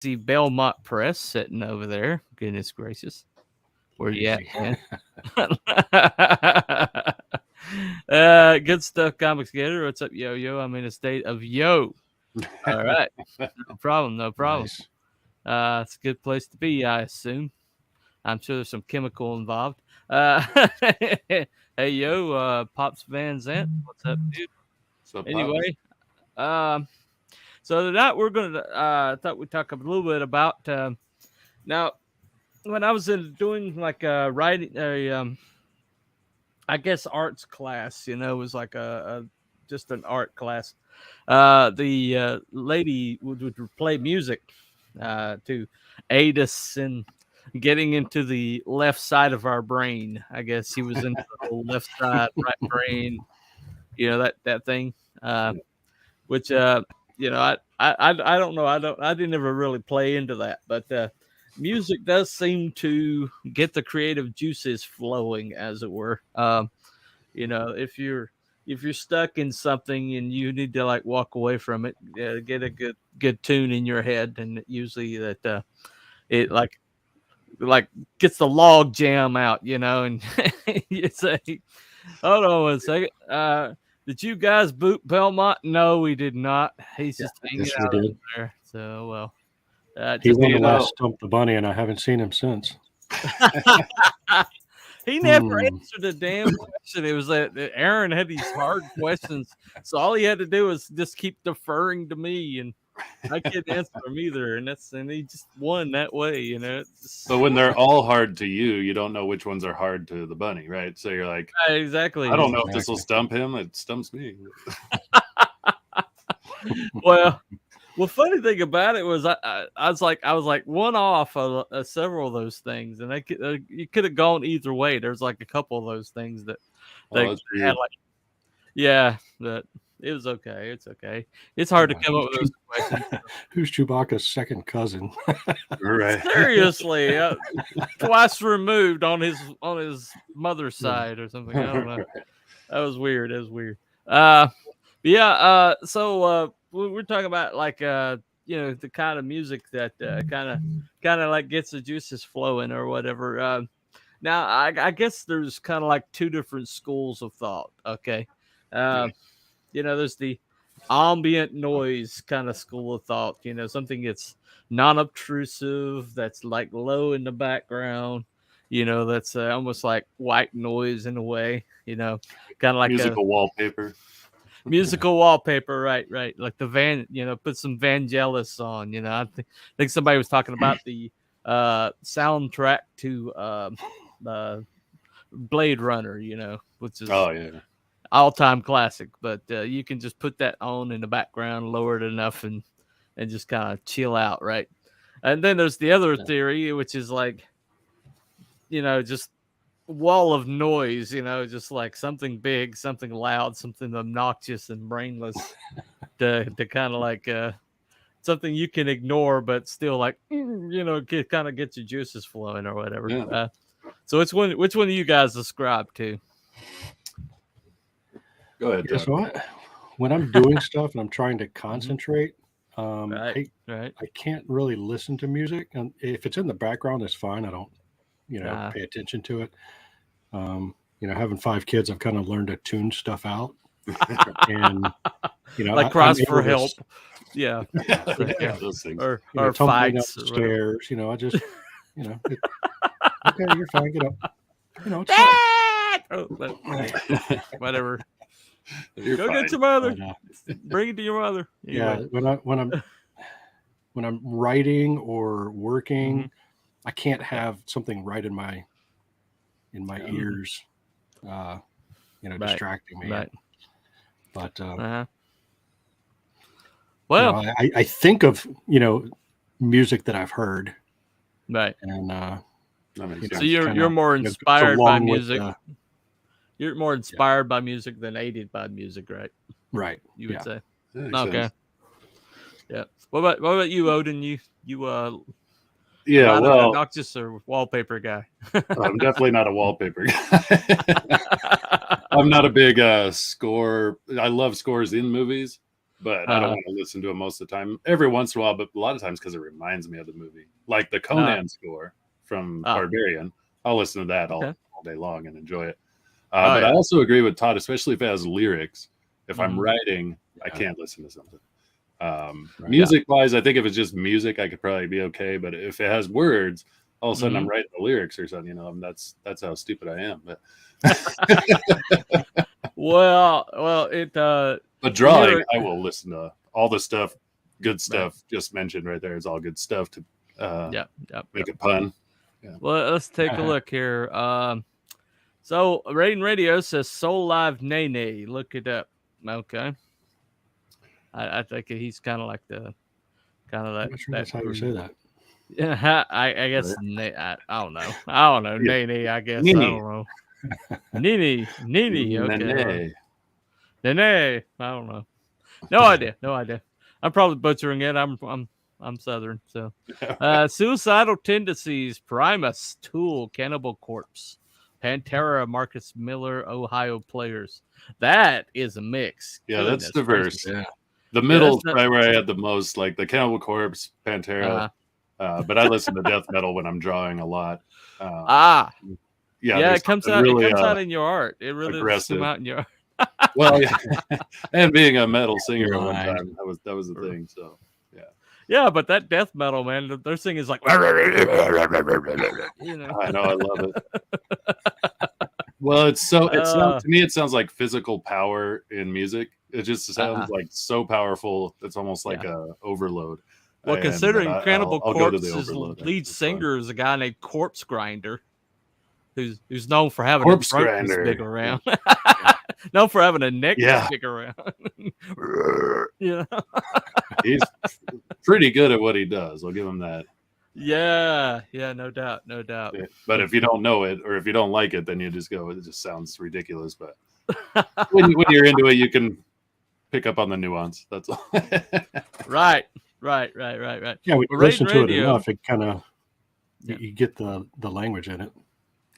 see Belmont Press sitting over there. Goodness gracious. Where you at, man? Good stuff, Comics Gator. What's up, yo? I'm in a state of yo. All right. No problem. Nice. It's a good place to be, I assume. I'm sure there's some chemical involved. Hey, yo, Pops Van Zant. What's up, dude? So Anyway, so tonight we're going to, thought we'd talk a little bit about, now, when I was doing like writing, I guess arts class, it was like just an art class. The lady would play music to aid us in getting into the left side of our brain. I guess he was into the whole left side, right brain, that thing. Which I don't know. I didn't ever really play into that, but music does seem to get the creative juices flowing, as it were. If you're stuck in something and you need to like walk away from it, get a good tune in your head, and usually that it like gets the log jam out, and you say, "Hold on one second. Did you guys boot Belmont?" No, we did not. He's just hanging out over there. So, well, he won the last Stump the Bunny, and I haven't seen him since. He never answered a damn question. It was that Aaron had these hard questions, so all he had to do was just keep deferring to me, and I couldn't answer him either. And he just won that way, So when they're all hard to you, you don't know which ones are hard to the bunny, right? So you're like, exactly. I don't know if this will stump him. It stumps me. Well, funny thing about it was I was like one off of several of those things, and you could have gone either way. There's like a couple of those things that had like, yeah, but it was okay. It's okay. It's hard to come up with those questions. Who's Chewbacca's second cousin? Right. Seriously, twice removed on his mother's side or something. I don't know. That was weird. So we're talking about like the kind of music that kind of like gets the juices flowing or whatever. Now I guess there's kind of like two different schools of thought. Okay, there's the ambient noise kind of school of thought. Something that's non-obtrusive, that's like low in the background. That's almost like white noise in a way. Kind of like musical wallpaper. Musical wallpaper, right? Like the put some Vangelis on. I think somebody was talking about the soundtrack to Blade Runner, which is all-time classic. But you can just put that on in the background, lower it enough, and just kind of chill out, right? And then there's the other theory, which is like, just wall of noise, just like something big, something loud, something obnoxious and brainless to kind of like something you can ignore, but still like, kind of get your juices flowing or whatever. Yeah. So which one do you guys ascribe to? Go ahead. Guess what? When I'm doing stuff and I'm trying to concentrate, Right. I can't really listen to music, and if it's in the background, it's fine. I don't, pay attention to it. Having 5 kids, I've kind of learned to tune stuff out, and like cross for help, yeah, those things. or tumbling fights, up the stairs. I just, okay, you're fine. Get up. It's whatever. You're Go fine. get your mother. Bring it to your mother. Yeah, when I'm writing or working, I can't have something right in my ears, distracting me. Right. But well, I think of music that I've heard, right, and so you're more inspired by music. With, you're more inspired by music than aided by music, right? Right. You would say. Okay. Sense. Yeah. What about you, Odin? You yeah, well, obnoxious or wallpaper guy? I'm definitely not a wallpaper guy. I'm not a big score. I love scores in movies, but I don't want to listen to it most of the time. Every once in a while, but a lot of times because it reminds me of the movie. Like the Conan score from Barbarian. I'll listen to that all day long and enjoy it. But I also agree with Todd, especially if it has lyrics. If I'm writing, I can't listen to something. Music wise, I think if it's just music, I could probably be okay. But if it has words, all of a sudden I'm writing the lyrics or something, that's how stupid I am. But but drawing, I will listen to all the stuff, good stuff just mentioned right there. Is all good stuff to make a pun. Yeah. Well, let's take a look here. So Rain Radio says Soul Live Nene. Look it up. Okay. I think he's kind of like that. I'm not sure that's how you say that. Yeah, I guess I don't know. Nene, I guess. Nene. I don't know. Nene. Okay. Nene. I don't know. No idea. I'm probably butchering it. I'm Southern, so. Suicidal Tendencies, Primus, Tool, Cannibal Corpse, Pantera, Marcus Miller, Ohio Players. That is a mix. Yeah, that's diverse. Yeah. The middle is probably where I had the most, like the Cannibal Corpse, Pantera. But I listen to death metal when I'm drawing a lot. Yeah, it comes out. Really, it comes out in your art. It really does come out in your art. Well, yeah, and being a metal singer at one time, that was the thing. So, yeah, but that death metal, man, their singing is like, I know, I love it. Well, it's to me, it sounds like physical power in music. It just sounds like so powerful. It's almost like a overload. Well, considering Cannibal Corpse's lead singer is a guy named Corpse Grinder, who's known for having a throat this big around. Known for having a neck stick around. He's pretty good at what he does. I'll give him that. Yeah, no doubt. But if you don't know it or if you don't like it, then you just go, it just sounds ridiculous. But when you're into it, you can pick up on the nuance. That's all. Right. Yeah, when you listen to it enough, it kind of you get the language in it.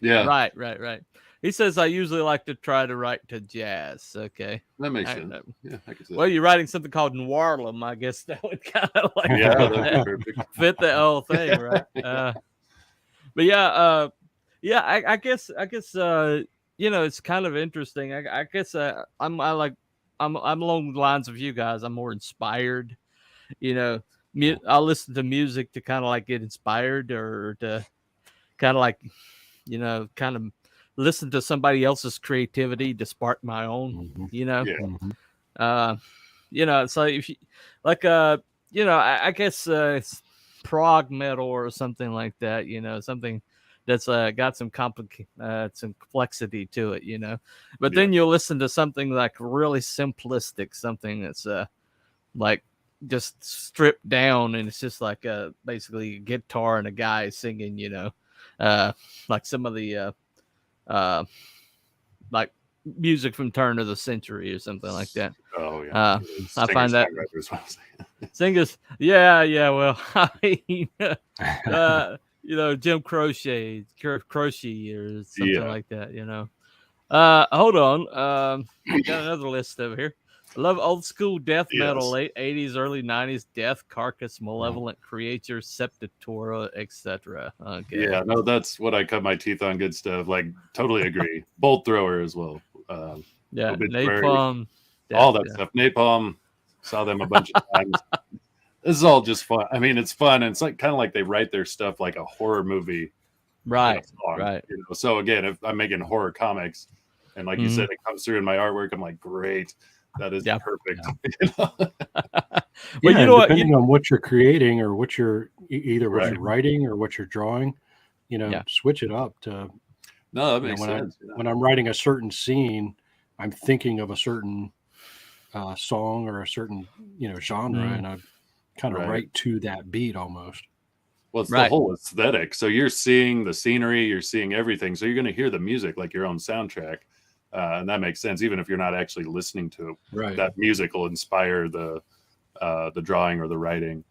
Yeah. Right. He says, I usually like to try to write to jazz. Okay. That makes sense. Yeah, I can see well, you're writing something called Noirlum. I guess that would kind of like fit the whole thing, right? But I guess it's kind of interesting. I guess I'm along the lines of you guys. I'm more inspired. I'll listen to music to kind of like get inspired or to kind of like, kind of listen to somebody else's creativity to spark my own, so if you like, I guess it's prog metal or something like that, something that's got some complexity to it, but then you'll listen to something like really simplistic, something that's like just stripped down and it's just like basically a guitar and a guy singing, like some of the like music from turn of the century or something like that. Oh yeah, I find that singers. Yeah. Well, I mean, Jim Croce or something like that. Hold on. We got another list over here. I love old school death metal, late 80s, early 90s, Death, Carcass, Malevolent, Creature, Sepultura, etc. Okay. Yeah, no, that's what I cut my teeth on. Good stuff. Like, totally agree. Bolt Thrower as well. Napalm. All that stuff. Napalm, saw them a bunch of times. This is all just fun. I mean, it's fun. And it's like kind of like they write their stuff like a horror movie. Right. So again, if I'm making horror comics and like you said, it comes through in my artwork, I'm like, great. That is perfect. Well, depending on what you're creating or what you're either what you're writing or what you're drawing, switch it up to. No, that makes sense. When I'm writing a certain scene, I'm thinking of a certain song or a certain genre, and I kind of write to that beat almost. Well, it's the whole aesthetic. So you're seeing the scenery, you're seeing everything. So you're going to hear the music like your own soundtrack. And that makes sense, even if you're not actually listening to it. Right. That music will inspire the drawing or the writing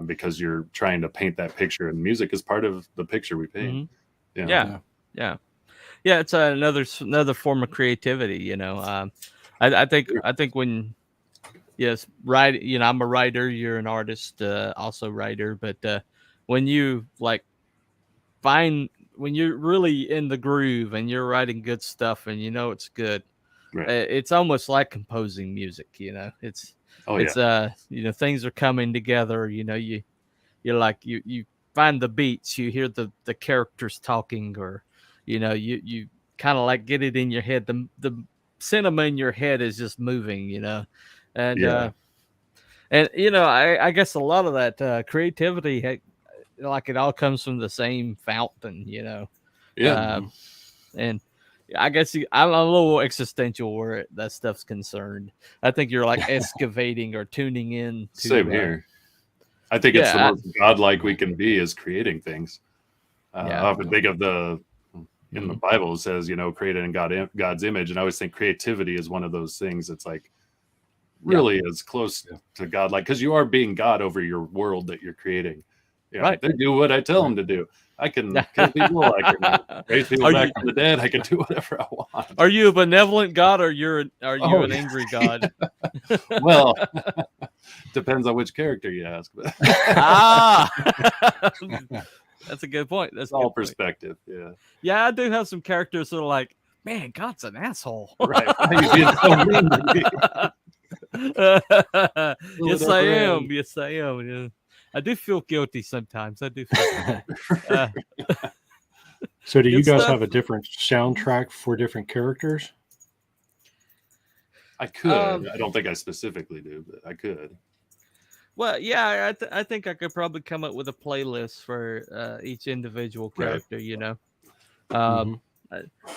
because you're trying to paint that picture, and music is part of the picture we paint. Yeah. It's another form of creativity. I think when yes, right. You know, I'm a writer. You're an artist, also writer. But when you like when you're really in the groove and you're writing good stuff and you know it's good, Right. it's almost like composing music. You know, you know, things are coming together. You know, you're like you find the beats, you hear the characters talking, or you know, you kind of like get it in your head. The cinema in your head is just moving. You know, and Yeah. and you know, I guess a lot of that creativity, like it all comes from the same fountain. You know, Yeah. and I guess I'm a little existential where that stuff's concerned. I think you're like excavating or tuning in to. Same here. I think it's the most godlike we can be is creating things. I often think of in the Bible it says, you know, created in God's image, and I always think creativity is one of those things that's like really as close to godlike, because you are being God over your world that you're creating. You know, they do what I tell them to do. I can kill people. I can raise people back from the dead. I can do whatever I want. Are you a benevolent God, or are you an angry God? Well, depends on which character you ask. That's a good point. That's all perspective. Yeah. Yeah, I do have some characters that are like, man, God's an asshole. Right. He's being so mean to me. Yes, I am. Yes, I am. Yeah. I do feel guilty sometimes. I do feel So do you guys have a different soundtrack for different characters? I could. I don't think I specifically do, but I could. Well, yeah, I think I could probably come up with a playlist for each individual character. Right. You know,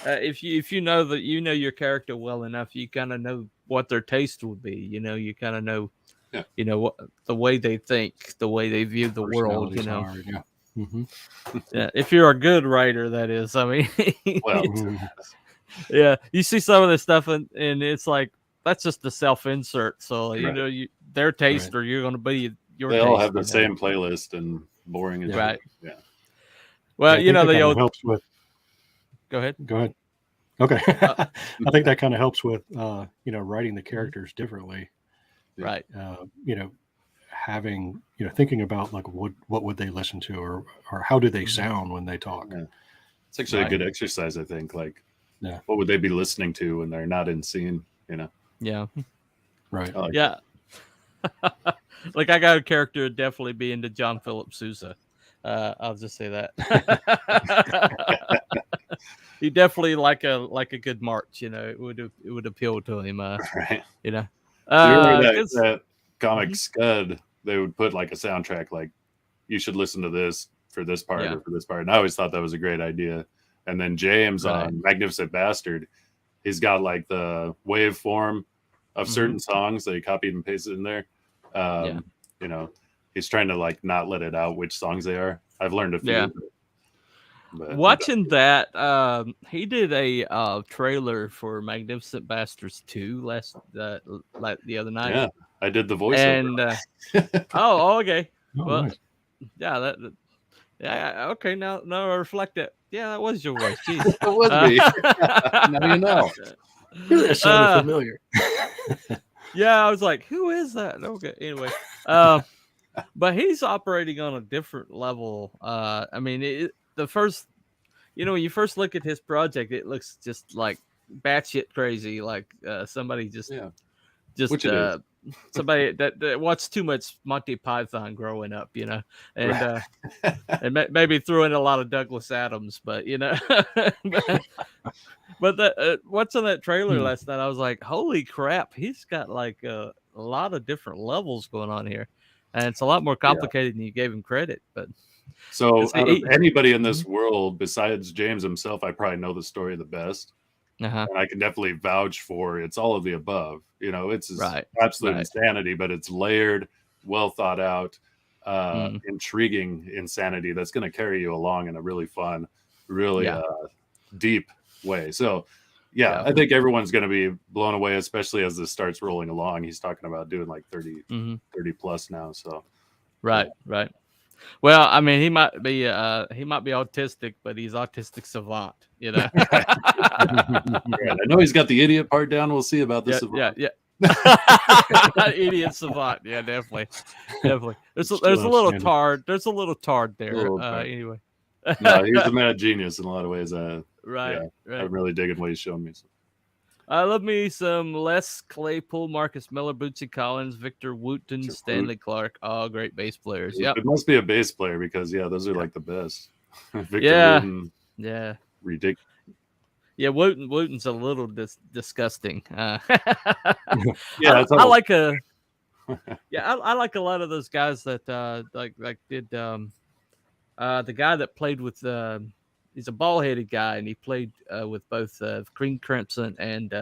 if you know that you know your character well enough, you kind of know what their taste would be. You know, you kind of know, you know, what the way they think, the way they view the world. You know, yeah. If you're a good writer, that is. I mean, well, yeah, you see some of this stuff and it's like that's just the self-insert. So you know, their taste or you're going to be your. They all have the same playlist and boring as right. Yeah. Well, you know, the old helps with. Go ahead. Okay. I think that kind of helps with you know, writing the characters differently. Right. You know, having, you know, thinking about like what would they listen to, or how do they sound when they talk. Yeah. It's actually a good exercise, I think. Like, what would they be listening to when they're not in scene? You know. Yeah. Right. Like like I got a character would definitely be into John Philip Sousa. I'll just say that. He definitely like a good march, you know. It would appeal to him, right. You know. That comic Scud, they would put like a soundtrack, like you should listen to this for this part or for this part. And I always thought that was a great idea. And then James on Magnificent Bastard, he's got like the waveform of certain songs that he copied and pasted in there. You know, he's trying to like not let it out which songs they are. I've learned a few. Yeah. But watching that, he did a trailer for Magnificent Bastards 2 the other night. Yeah, I did the voiceover. And okay. Well, nice. Yeah, okay. Now I reflect it. Yeah, that was your voice. Jeez. It was me. Now you know. That sounded familiar. Yeah, I was like, who is that? Okay, anyway. But he's operating on a different level. I mean, the first, you know, when you first look at his project, it looks just like batshit crazy, like somebody somebody that watched too much Monty Python growing up, you know, and and maybe threw in a lot of Douglas Adams, but you know, but what's on that trailer last night? I was like, holy crap, he's got like a lot of different levels going on here, and it's a lot more complicated than you gave him credit. But so, out of anybody in this world besides James himself, I probably know the story the best. And I can definitely vouch for it's all of the above. You know, it's absolute insanity, but it's layered, well thought out, intriguing insanity that's going to carry you along in a really fun, really deep way. So, I think everyone's going to be blown away, especially as this starts rolling along. He's talking about doing like 30 plus now. So, right. Well, I mean, he might be autistic, but he's autistic savant, you know. I know he's got the idiot part down. We'll see about this. Idiot savant. Yeah, definitely. There's a Still little outstanding. tard. There's a little tard there. Little tard. Anyway. No, he's a mad genius in a lot of ways. Right. I'm really digging what he's showing me. I love me some Les Claypool, Marcus Miller, Bootsy Collins, Victor Wooten, Stanley Clark. All great bass players. Yep. It must be a bass player because those are like the best. Victor Wooten, yeah. Ridiculous. Yeah, Wooten's a little disgusting. Yeah, I like I like a lot of those guys that like did the guy that played with he's a bald-headed guy, and he played with both King Crimson and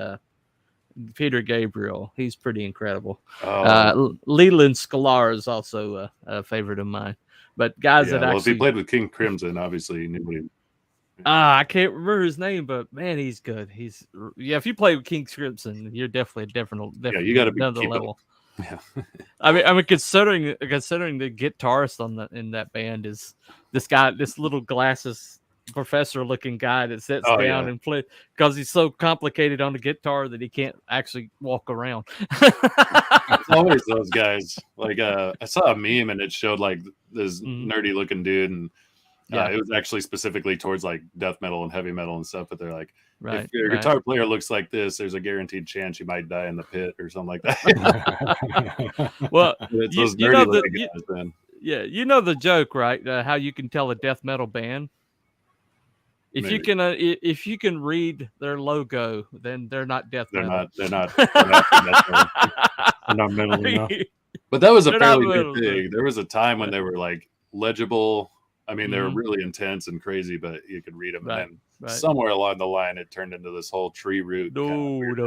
Peter Gabriel. He's pretty incredible. Leland Sklar is also a favorite of mine. But guys that actually, if he played with King Crimson, obviously he knew what he. I can't remember his name, but man, he's good. If you play with King Crimson, you're definitely a different you got to be another level. Yeah. I mean, considering the guitarist in that band is this little glasses professor looking guy that sits down and plays because he's so complicated on the guitar that he can't actually walk around. It's always those guys. Like I saw a meme and it showed like this nerdy looking dude, and it was actually specifically towards like death metal and heavy metal and stuff. But they're like, if your guitar player looks like this, there's a guaranteed chance you might die in the pit or something like that. Well, it's those nerdy guys, then. Yeah, you know the joke, right? How you can tell a death metal band. If you can read their logo, then they're not death metal. They're not metal enough. But that was a fairly good thing. There was a time when they were like legible. I mean, they were really intense and crazy, but you could read them. Right. And then somewhere along the line, it turned into this whole tree root. There ain't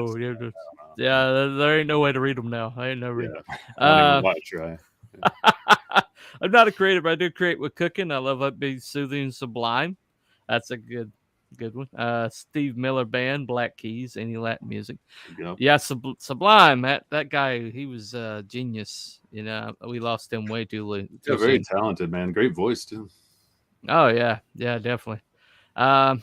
no way to read them now. I ain't no read. I don't even watch, right? I'm not a creator, but I do create with cooking. I love upbeat, soothing, sublime. That's a good one. Steve Miller Band, Black Keys, any Latin music. Yeah, Sublime. That guy, he was a genius. You know, we lost him way too late. Very talented, man. Great voice too. Oh yeah, definitely.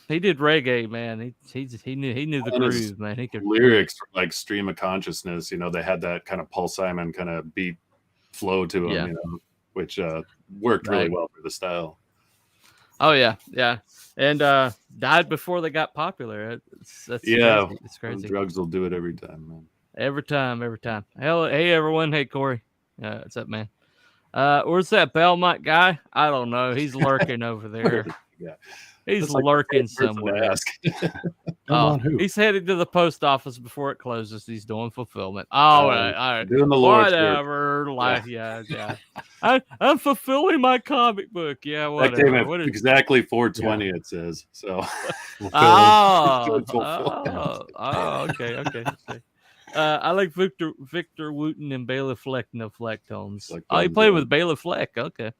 He did reggae, man. He knew the groove, man. He could lyrics like Stream of Consciousness. You know, they had that kind of Paul Simon kind of beat flow to them. You know, which worked really well for the style. Oh yeah, and died before they got popular. That's crazy. It's crazy. Drugs will do it every time, man. Every time. Hey everyone, hey Corey, what's up, man? Where's that Belmont guy? I don't know. He's lurking over there. He's lurking somewhere. He's headed to the post office before it closes. He's doing fulfillment. All right. Doing the Lord's whatever. Work. Yeah. I'm fulfilling my comic book. Yeah, whatever. That came at exactly 4:20. It says so. Okay. I like Victor Wooten and Bela Fleck, no Flecktones. You played with Bela Fleck. Okay,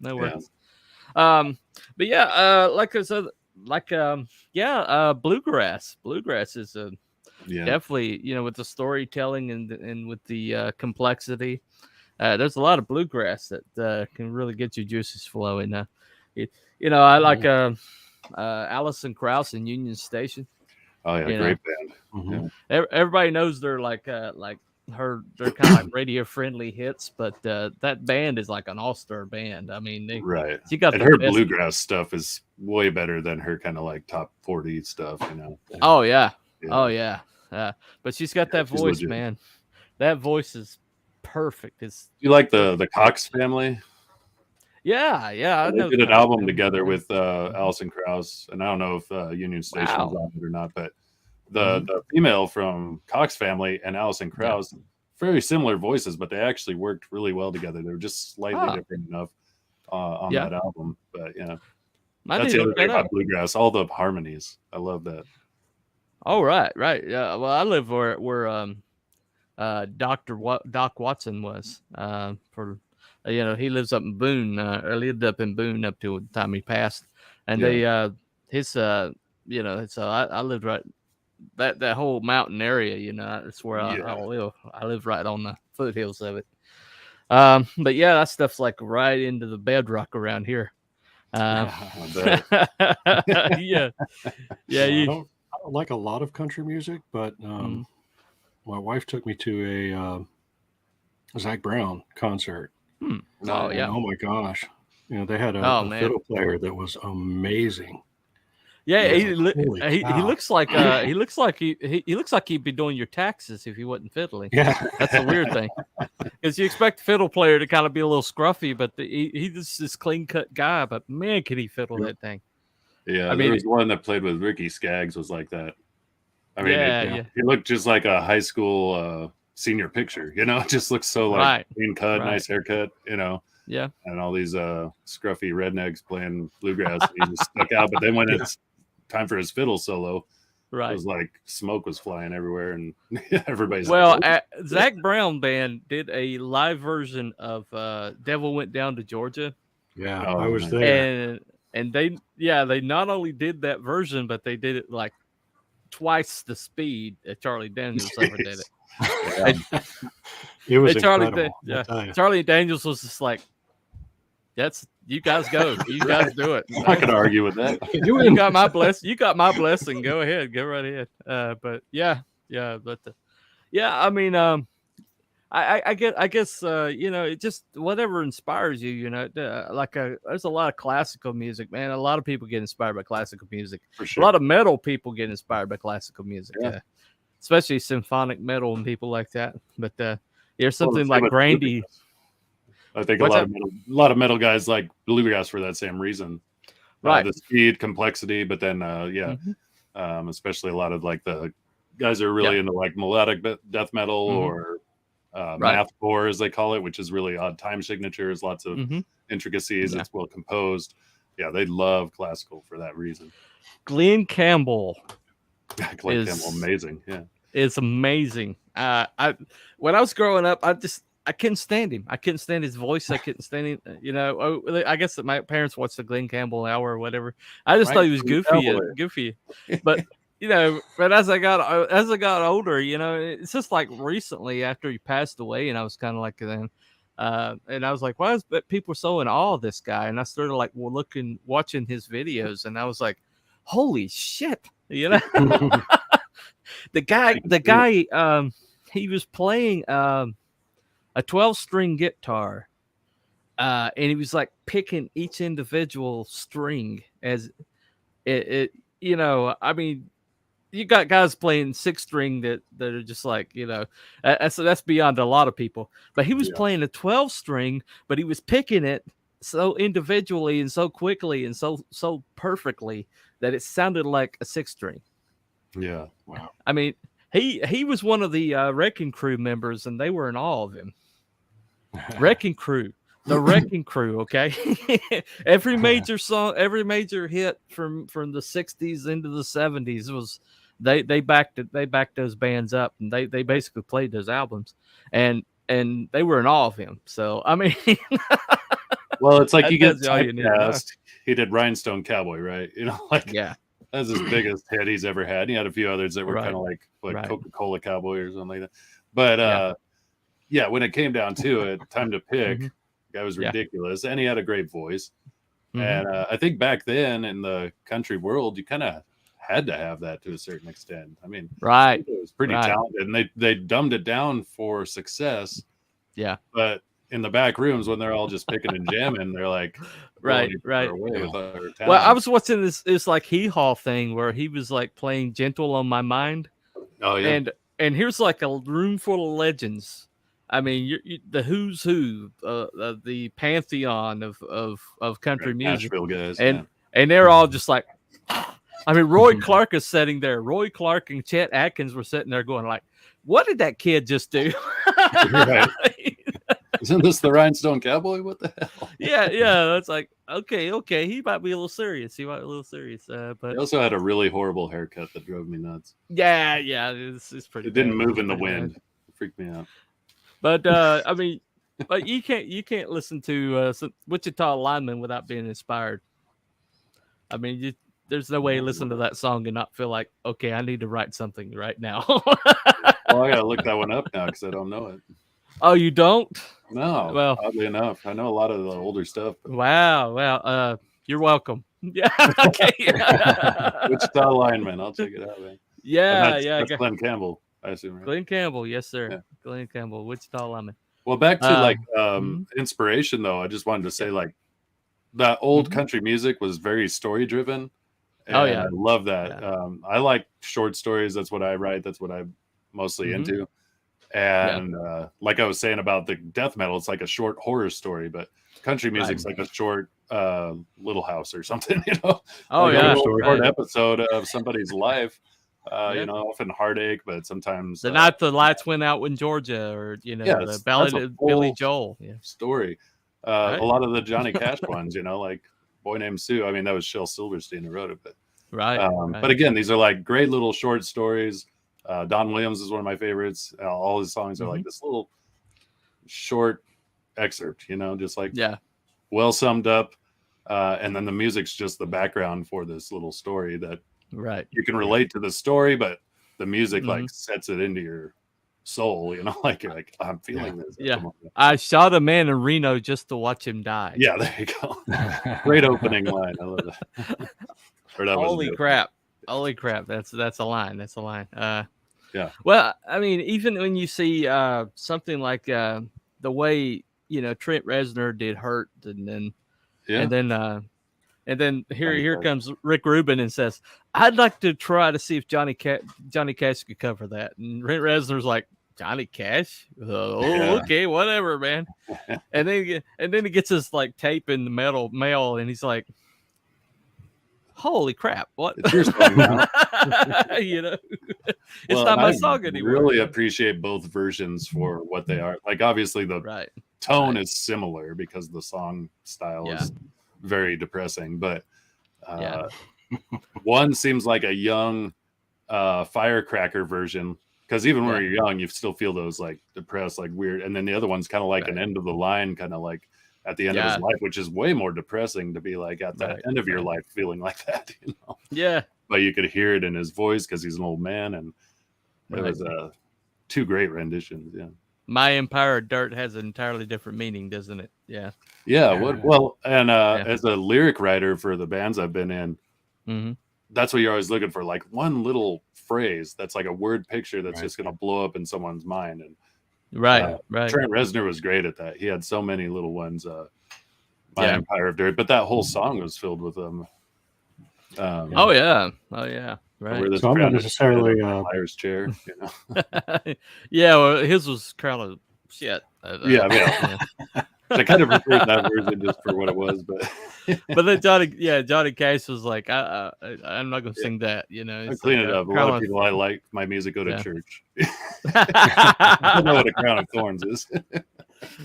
no worries. But yeah, like I said, bluegrass. Bluegrass is definitely, with the storytelling and with the complexity. There's a lot of bluegrass that can really get your juices flowing. I like Alison Krauss and Union Station. Oh yeah, great band. Mm-hmm. Everybody knows they're they're kind of like radio friendly hits, but that band is like an all-star band. I mean, she got her bluegrass stuff is way better than her kind of like top 40 stuff, you know. Oh yeah. But she's got that voice, man. That voice is perfect. You like the Cox family? Yeah. I did an album together with Alison Krauss, and I don't know if Union Station was on it or not, but the female from Cox family and Alison Krauss, very similar voices, but they actually worked really well together. They were just slightly different enough on that album. But that's the other thing about bluegrass, all the harmonies. I love that. Oh, right. Yeah. Well, I live where Doc Watson was he lives up in Boone, or lived up in Boone up to the time he passed. And I lived right that whole mountain area, that's where I live. I live right on the foothills of it. But yeah, that stuff's like right into the bedrock around here. I don't like a lot of country music, but my wife took me to a Zach Brown concert. Oh yeah. Oh my gosh. They had a fiddle player that was amazing. Yeah, he looks like he looks like he'd be doing your taxes if he wasn't fiddling. Yeah, that's the weird thing. Because you expect the fiddle player to kind of be a little scruffy, but he's this clean cut guy. But man, can he fiddle that thing? Yeah, there was one that played with Ricky Skaggs was like that. I mean, he looked just like a high school senior picture. It just looks so like clean cut, nice haircut. Yeah, and all these scruffy rednecks playing bluegrass. He just stuck out. But then when it's time for his fiddle solo, it was like smoke was flying everywhere, and everybody's Zach Brown band did a live version of "Devil Went Down to Georgia." Yeah, I was there, and they not only did that version, but they did it like twice the speed that Charlie Daniels ever did it. It was incredible. Charlie Daniels was just like, you guys go. You guys do it. I'm not gonna argue with that. You got my blessing. You got my blessing. Go ahead. Go right ahead. But I mean, I guess it just whatever inspires you. There's a lot of classical music, man. A lot of people get inspired by classical music. For sure. A lot of metal people get inspired by classical music. Especially symphonic metal and people like that. But there's something like Brandy. I think a lot of metal guys like bluegrass for that same reason. Right. The speed, complexity, but then especially a lot of like the guys are really into like melodic death metal or mathcore as they call it, which is really odd time signatures, lots of intricacies. It's well composed. Yeah, they love classical for that reason. Glenn Campbell. Campbell, amazing. Yeah, it's amazing. When I was growing up, I couldn't stand him. I couldn't stand his voice. I couldn't stand him. I guess that my parents watched the Glenn Campbell Hour or whatever. I just thought he was goofy. But but as I got older, it's just like recently after he passed away, and I was kind of like then, and I was like, why is people so in awe of this guy? And I started like watching his videos, and I was like, holy shit, the guy, he was playing a 12-string guitar, and he was like picking each individual string as it. I mean, you got guys playing 6-string that are just like, that's beyond a lot of people. But he was playing a 12-string, but he was picking it so individually and so quickly and so perfectly that it sounded like a 6-string. Yeah, wow. I mean, he was one of the Wrecking Crew members, and they were in awe of him. Wrecking Crew, the Wrecking Crew. Okay, every major song, every major hit from the 60s into the 70s was they backed those bands up, and they basically played those albums, and they were in awe of him. So I mean, well, it's like you get typecast. He did Rhinestone Cowboy, right? That's his biggest hit he's ever had. He had a few others that were kind of like Coca-Cola Cowboy or something like that. But when it came down to it, time to pick, the guy was ridiculous, and he had a great voice. And I think back then in the country world, you kind of had to have that to a certain extent. I mean, it was pretty talented, and they dumbed it down for success. Yeah, but in the back rooms when they're all just picking and jamming, they're like, right. Well, I was watching this like Hee Haw thing where he was like playing "Gentle on My Mind." Oh yeah, and here's like a room full of legends. I mean, the who's who, the pantheon of country music, Nashville guys, and they're all just like, I mean, Roy Clark is sitting there. Roy Clark and Chet Atkins were sitting there going like, what did that kid just do? Right. Isn't this the Rhinestone Cowboy? What the hell? Yeah. That's like, okay. He might be a little serious. But he also had a really horrible haircut that drove me nuts. Yeah. It's pretty. It didn't move in the wind. It freaked me out. But I mean, but you can't listen to Wichita Lineman without being inspired. I mean, there's no way you listen to that song and not feel like, okay, I need to write something right now. Well, I gotta look that one up now because I don't know it. Oh, you don't? No. Well, oddly enough, I know a lot of the older stuff. But... Wow. You're welcome. Yeah. Okay. Wichita Lineman. I'll check it out, man. Yeah. That's Glenn Campbell. I assume, right? Glenn Campbell, yes, sir. Yeah. Glenn Campbell, Wichita Lineman. Well, back to inspiration, though. I just wanted to say, like, that old country music was very story driven. And I love that. Yeah. I like short stories. That's what I write. That's what I'm mostly into. And like I was saying about the death metal, it's like a short horror story, but country music's like a short Little House or something, you know? Oh, like a short episode of somebody's life. You know, often heartache, but sometimes the night the lights went out in Georgia, or you know, the ballad of Billy Joel story. A lot of the Johnny Cash ones, you know, like Boy Named Sue. I mean, that was Shel Silverstein who wrote it, but but again, these are like great little short stories. Don Williams is one of my favorites. All his songs are like this little short excerpt, you know, just like well summed up. And then the music's just the background for this little story that you can relate to the story, but the music like sets it into your soul, you know, like you're like, I'm feeling this. Yeah. I shot a man in Reno just to watch him die. Yeah, there you go. Great opening line. I love that. Holy crap. Holy crap. That's a line. That's a line. Yeah. Well, I mean, even when you see something like the way, you know, Trent Reznor did Hurt, and then here comes Rick Rubin and says, I'd like to try to see if Johnny Cash could cover that. And Trent Reznor's like, Johnny Cash? Okay, whatever, man. and then he gets this like tape in the mail, and he's like, holy crap, what? It's your song now. You know, it's not my song anymore. I really appreciate both versions for what they are. Like, obviously, the tone is similar because the song style is very depressing, but one seems like a young firecracker version, because even when you're young, you still feel those like depressed, like weird, and then the other one's kind of like an end of the line, kind of like at the end of his life, which is way more depressing to be like at the end of your life feeling like that, you know? Yeah. But you could hear it in his voice because he's an old man, and it was two great renditions. Yeah. My Empire of Dirt has an entirely different meaning, doesn't it? Yeah. Yeah. As a lyric writer for the bands I've been in, that's what you're always looking for, like one little phrase that's like a word picture that's just going to blow up in someone's mind. And Trent Reznor was great at that. He had so many little ones. My Empire of Dirt, but that whole song was filled with them. Right. So I'm not necessarily Myers chair, you know. Well, his was kind of shit. I kind of preferred that version just for what it was, but then Johnny Cash was like, I'm not gonna sing that, you know. I clean it up. A lot of people I like my music go to church. I don't know what a crown of thorns is.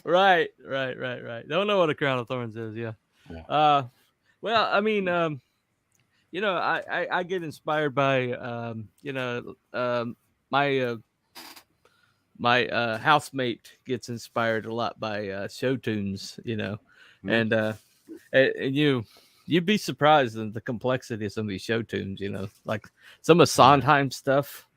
Right. Don't know what a crown of thorns is. Well, I mean, you know, I get inspired by you know, my housemate gets inspired a lot by show tunes, you know, and you'd be surprised at the complexity of some of these show tunes, you know, like some of Sondheim stuff.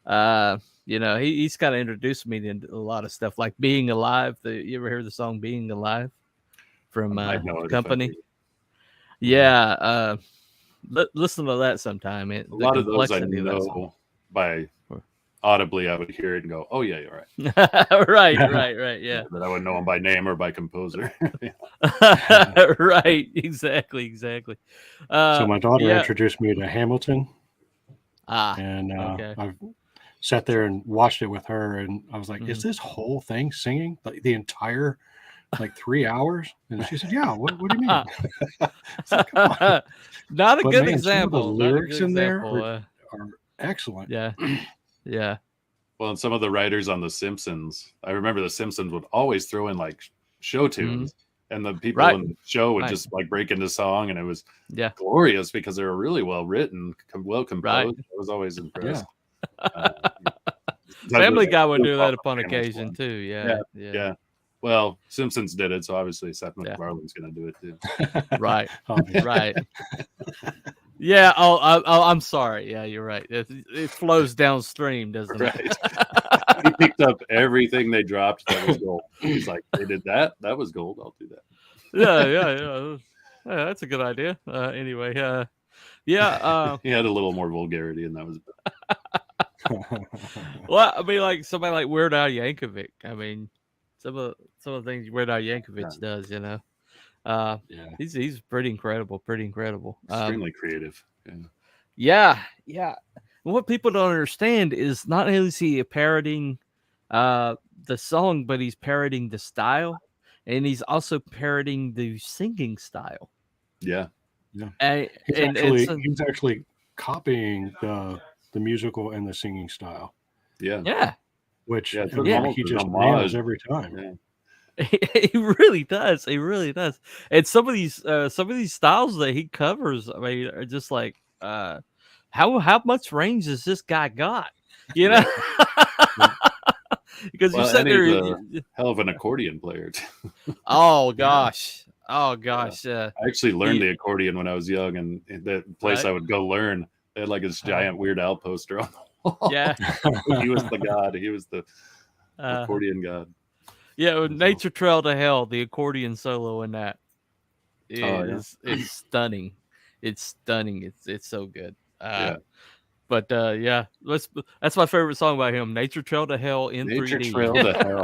You know, he's kind of introduced me to a lot of stuff, like Being Alive. You ever hear the song Being Alive from Company? Listen to that sometime. A lot of those I know by audibly. I would hear it and go, "Oh yeah, you're right." right. Yeah. But I wouldn't know them by name or by composer. Right. Exactly. So my daughter introduced me to Hamilton. And I've sat there and watched it with her, and I was like, "Is this whole thing singing the entire?" Like 3 hours, and she said, "Yeah, what do you mean?" Like, not a good example. The lyrics in there are excellent. Yeah. Well, and some of the writers on The Simpsons, I remember The Simpsons would always throw in like show tunes, and the people in the show would just like break into song, and it was glorious because they were really well written, well composed. I was always impressed. Family Guy would do that upon occasion too. Yeah. Well, Simpsons did it, so obviously Seth MacFarlane's going to do it too. Right. Yeah. I'm sorry. Yeah, you're right. It flows downstream, doesn't it? He picked up everything they dropped that was gold. He's like, they did that. That was gold. I'll do that. Yeah. That's a good idea. Anyway. He had a little more vulgarity, and that was. Well, I mean, like somebody like Weird Al Yankovic. I mean, some of the things Weird Al Yankovic does, he's pretty incredible, Extremely creative. Yeah. And what people don't understand is not only is he parodying the song, but he's parodying the style, and he's also parodying the singing style. Yeah. He's actually copying the musical and the singing style. Yeah. Which he just nails every time. Yeah. He really does. And some of these styles that he covers, I mean, are just like how much range has this guy got? You know? Because you said there, he's a hell of an accordion player too. Oh gosh. I actually learned the accordion when I was young, and the place I would go learn, they had like this giant Weird Al poster on the wall. Yeah. He was the god. He was the accordion god. Yeah, Nature Trail to Hell, the accordion solo in that is stunning. It's stunning. It's so good. But that's my favorite song by him, Nature Trail to Hell in 3D. Nature Trail to Hell.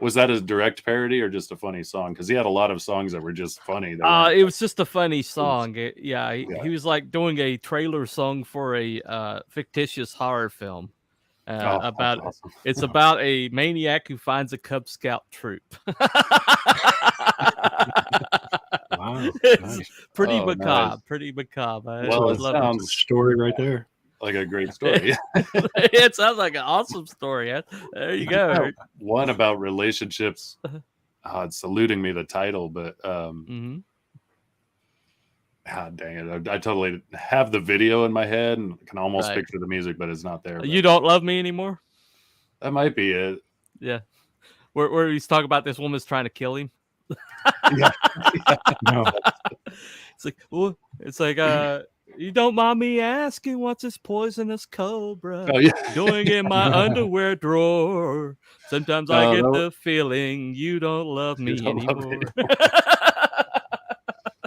Was that a direct parody or just a funny song? Because he had a lot of songs that were just funny. It was just a funny song. He was like doing a trailer song for a fictitious horror film. It's about a maniac who finds a Cub Scout troop. Wow, it's pretty macabre. Pretty macabre. Well, it sounds a story right there. Like a great story. It sounds like an awesome story. There you go. One about relationships. It's eluding me the title, but dang it! I totally have the video in my head and can almost picture the music, but it's not there. You Don't Love Me Anymore? That might be it. Yeah, where he's talking about this woman's trying to kill him. No. It's like you don't mind me asking what's this poisonous cobra doing in my underwear drawer? Sometimes I get the feeling you don't love me anymore.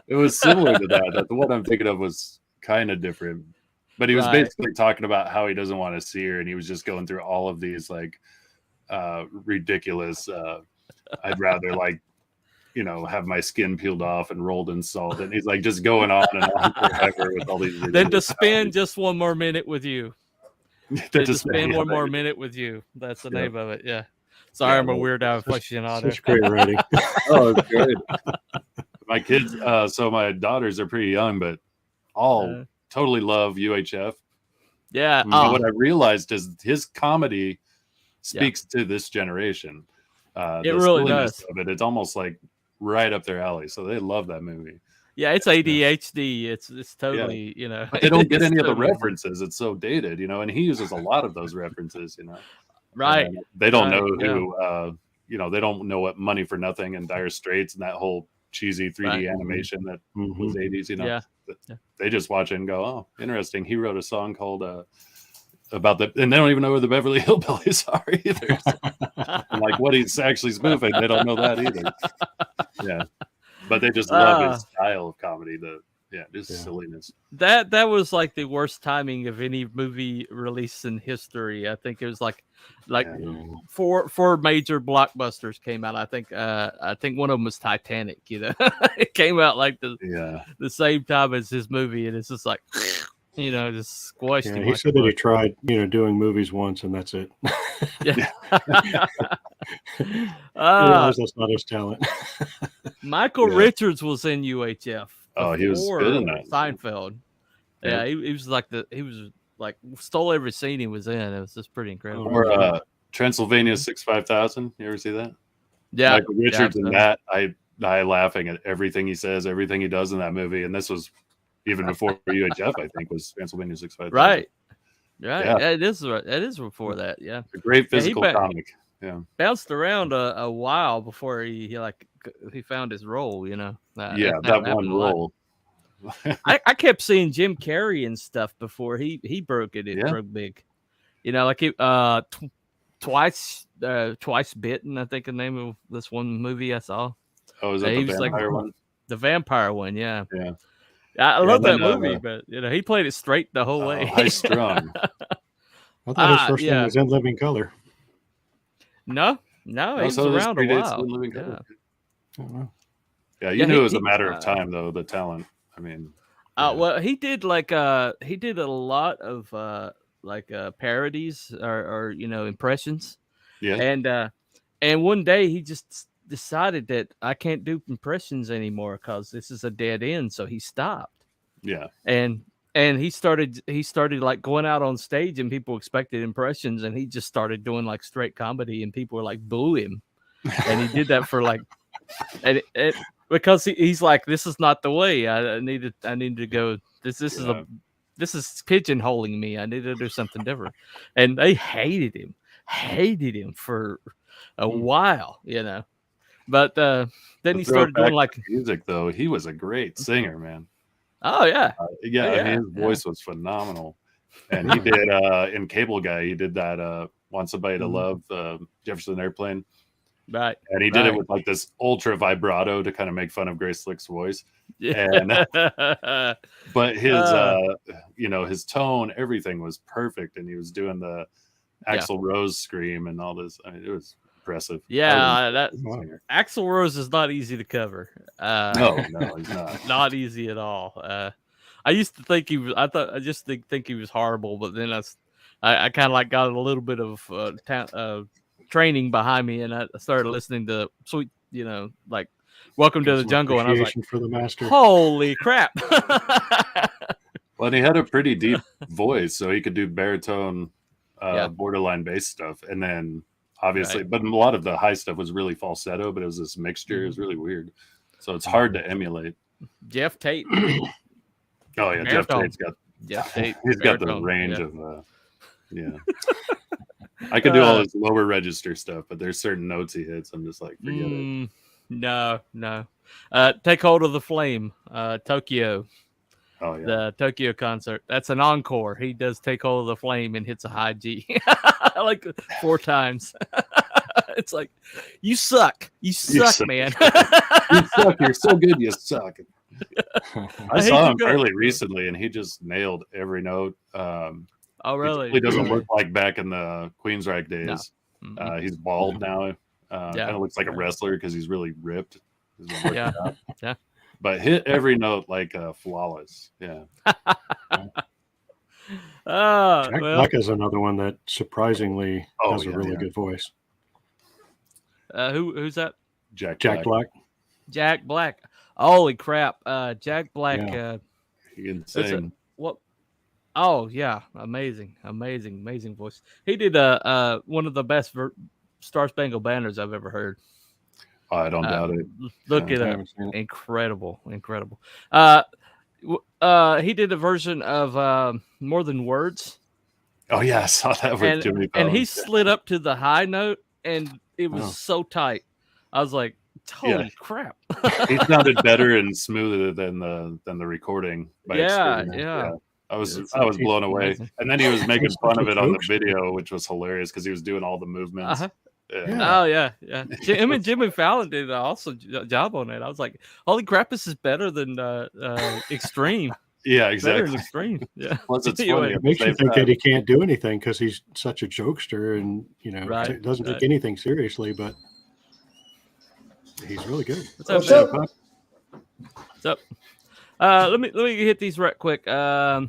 It was similar to that. The one I'm thinking of was kind of different, but he was basically talking about how he doesn't want to see her, and he was just going through all of these like ridiculous. I'd rather have my skin peeled off and rolled in salt, and he's like just going on and on forever with all these. Then to spend just one more minute with you. To spend one more minute with you. That's the name of it. Yeah. Sorry, I'm a weird aficionado. Such great writing. Oh, it's great. My kids, so my daughters are pretty young, but all totally love UHF. Yeah. What I realized is his comedy speaks to this generation. It really does. It's almost like right up their alley, so they love that movie. Yeah, it's ADHD. It's totally, But they don't get any of the references. It's so dated, and he uses a lot of those references, Right. They don't know who, they don't know what Money for Nothing and Dire Straits and that whole cheesy 3D animation that was 80s, They just watch it and go, oh, interesting. He wrote a song called about the, and they don't even know who the Beverly Hillbillies are either. So, like what he's actually spoofing, they don't know that either. Yeah, but they just love his style of comedy. Silliness. That was like the worst timing of any movie release in history. I think it was like four major blockbusters came out. I think one of them was Titanic. It came out like the same time as his movie, and it's just like. Just squashed him. He said that he tried, doing movies once, and that's it. That's not his talent. Michael Richards was in UHF. Oh, he was good in that. Seinfeld. Yeah, he was like stole every scene he was in. It was just pretty incredible. Or Transylvania 65000. You ever see that? Yeah, Michael Richards in that. I die laughing at everything he says, everything he does in that movie, and this was. Even before UHF, I think, was Transylvania 65000. Right. Yeah, it is before that. Yeah, a great physical comic. Yeah, bounced around a while before he found his role. That one role. I kept seeing Jim Carrey and stuff before he broke it. It broke big. Twice Bitten. I think the name of this one movie I saw. Oh, is that the vampire one? The vampire one. Yeah. Yeah. I love that movie, but he played it straight the whole way. High strung. I thought his first name was In Living Color. No, he was around a while. Yeah, you knew it was a matter of time, though. The talent. I mean, well, he did a lot of parodies or impressions. Yeah, and one day he just decided that I can't do impressions anymore because this is a dead end, so he stopped. Yeah, and he started like going out on stage and people expected impressions, and he just started doing like straight comedy, and people were like boo him, and he did that for like, and it because he's like, this is not the way. I need to go. This is pigeonholing me. I need to do something different, and they hated him for a while, But then he started doing like music, though. He was a great singer, man. Oh yeah, I mean, his voice was phenomenal, and he did in Cable Guy. He did that "Want Somebody to Love" Jefferson Airplane, right? And he did it with like this ultra vibrato to kind of make fun of Grace Slick's voice. And but his his tone, everything was perfect, and he was doing the Axl Rose scream and all this. I mean, it was impressive. Yeah, Axl Rose is not easy to cover. No, he's not. Not easy at all. I used to think he was. I just think he was horrible, but then I kind of like got a little bit of training behind me, and I started listening to sweet, like Welcome to the Jungle, and I was like, for the master. Holy crap! Well, and he had a pretty deep voice, so he could do baritone, borderline bass stuff, and then. Obviously, but a lot of the high stuff was really falsetto, but it was this mixture. It was really weird. So it's hard to emulate. Jeff Tate. Oh, yeah. Jeff Tate's got he's got the range of, I could do all his lower register stuff, but there's certain notes he hits. I'm just like, forget it. No. Take Hold of the Flame, Tokyo. Oh, yeah. The Tokyo concert. That's an encore. He does Take Hold of the Flame and hits a high G like 4 times. It's like, you suck. You suck, man. You suck. You're so good. You suck. I saw him fairly recently, and he just nailed every note. Oh, really? He doesn't look like back in the Queensryche days. No. He's bald now. Kind of looks like a wrestler because he's really ripped. Yeah. But hit every note like flawless. Yeah. Jack Black is another one that surprisingly has a really good voice. Who's that? Jack Black. Jack Black. Holy crap. Jack Black. Yeah. Insane. What? Oh yeah. Amazing voice. He did one of the best Star Spangled Banners I've ever heard. I don't doubt it. Look it up. Incredible. He did a version of More Than Words. Oh yeah, I saw that with Jimmy Fallon. And he slid up to the high note, and it was so tight. I was like, holy crap. He sounded better and smoother than the recording. Yeah. I was blown away. Amazing. And then he was making fun of it on the video, which was hilarious because he was doing all the movements. Oh yeah. Him and Jimmy Fallon did an awesome job on it. I was like, holy crap, this is better than Extreme. Yeah, exactly. Better than Extreme. Yeah. Plus, it's funny. It makes you think that he can't do anything because he's such a jokester and doesn't take anything seriously, but he's really good. What's up? Let me hit these right quick. Got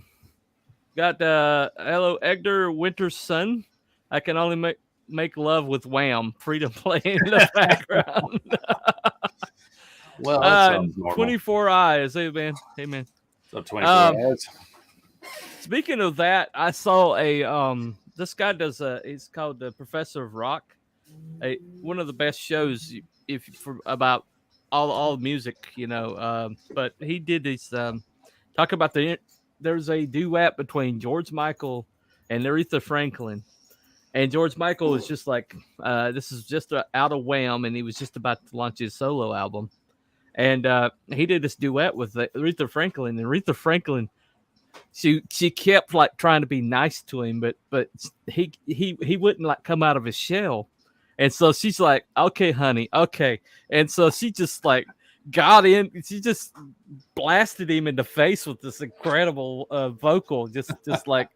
hello Edgar Winter's Son. I can only make love with Wham. Freedom playing in the background. Well, that sounds normal. 24 Eyes. Hey man. So 24 Eyes. Speaking of that, I saw this guy does he's called the Professor of Rock. One of the best shows about all music, but he did this talk about there's a duet between George Michael and Aretha Franklin. And George Michael was just like, this is just out of Wham, and he was just about to launch his solo album. And he did this duet with Aretha Franklin. And Aretha Franklin, she kept like trying to be nice to him, but he wouldn't like come out of his shell. And so she's like, okay, honey, okay. And so she just like got in. She just blasted him in the face with this incredible vocal, just like,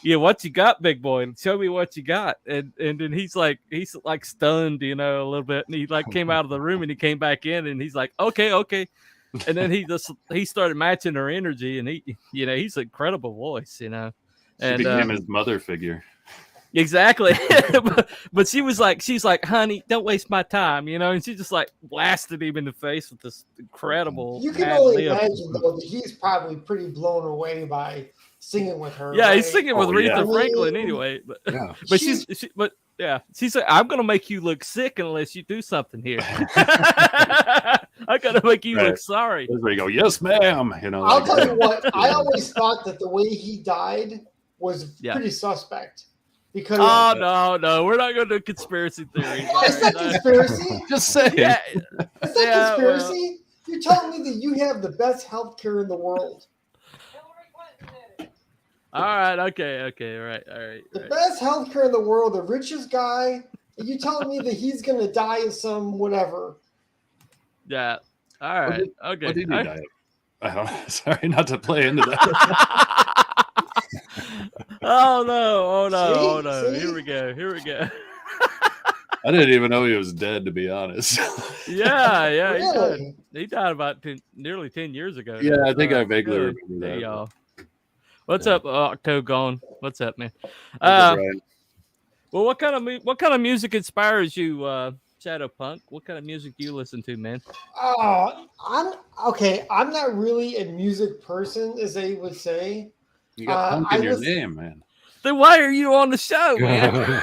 yeah, what you got, big boy? Show me what you got. And then he's like stunned, a little bit. And he like came out of the room and he came back in and he's like, okay. And then he started matching her energy, and he's an incredible voice, She and became his mother figure. Exactly. but she's like, honey, don't waste my time, and she just like blasted him in the face with this incredible. You can only imagine though that he's probably pretty blown away by singing with her. Yeah, right? he's singing with Aretha Franklin anyway. But she's like, I'm gonna make you look sick unless you do something here. I gotta make you look sorry. There you go. Yes, ma'am. I'll tell you what. I always thought that the way he died was pretty suspect. Because no, we're not going to do conspiracy theories. It's not conspiracy. Just say it's not conspiracy. You're telling me that you have the best healthcare in the world. All right, okay, all right. The best healthcare in the world, the richest guy. And you telling me that he's going to die of some whatever? Yeah. All right. Okay. What did he die of? Sorry, not to play into that. Oh no. See? Here we go. I didn't even know he was dead, to be honest. Yeah. Really? He died about nearly 10 years ago. Yeah, I think I vaguely remember that. Hey, y'all. What's up, Octo Gone? What's up, man? Right. Well, what kind of music inspires you, Shadow Punk? What kind of music do you listen to, man? I'm not really a music person, as they would say. You got punk in your name, man. Then why are you on the show, man? Well,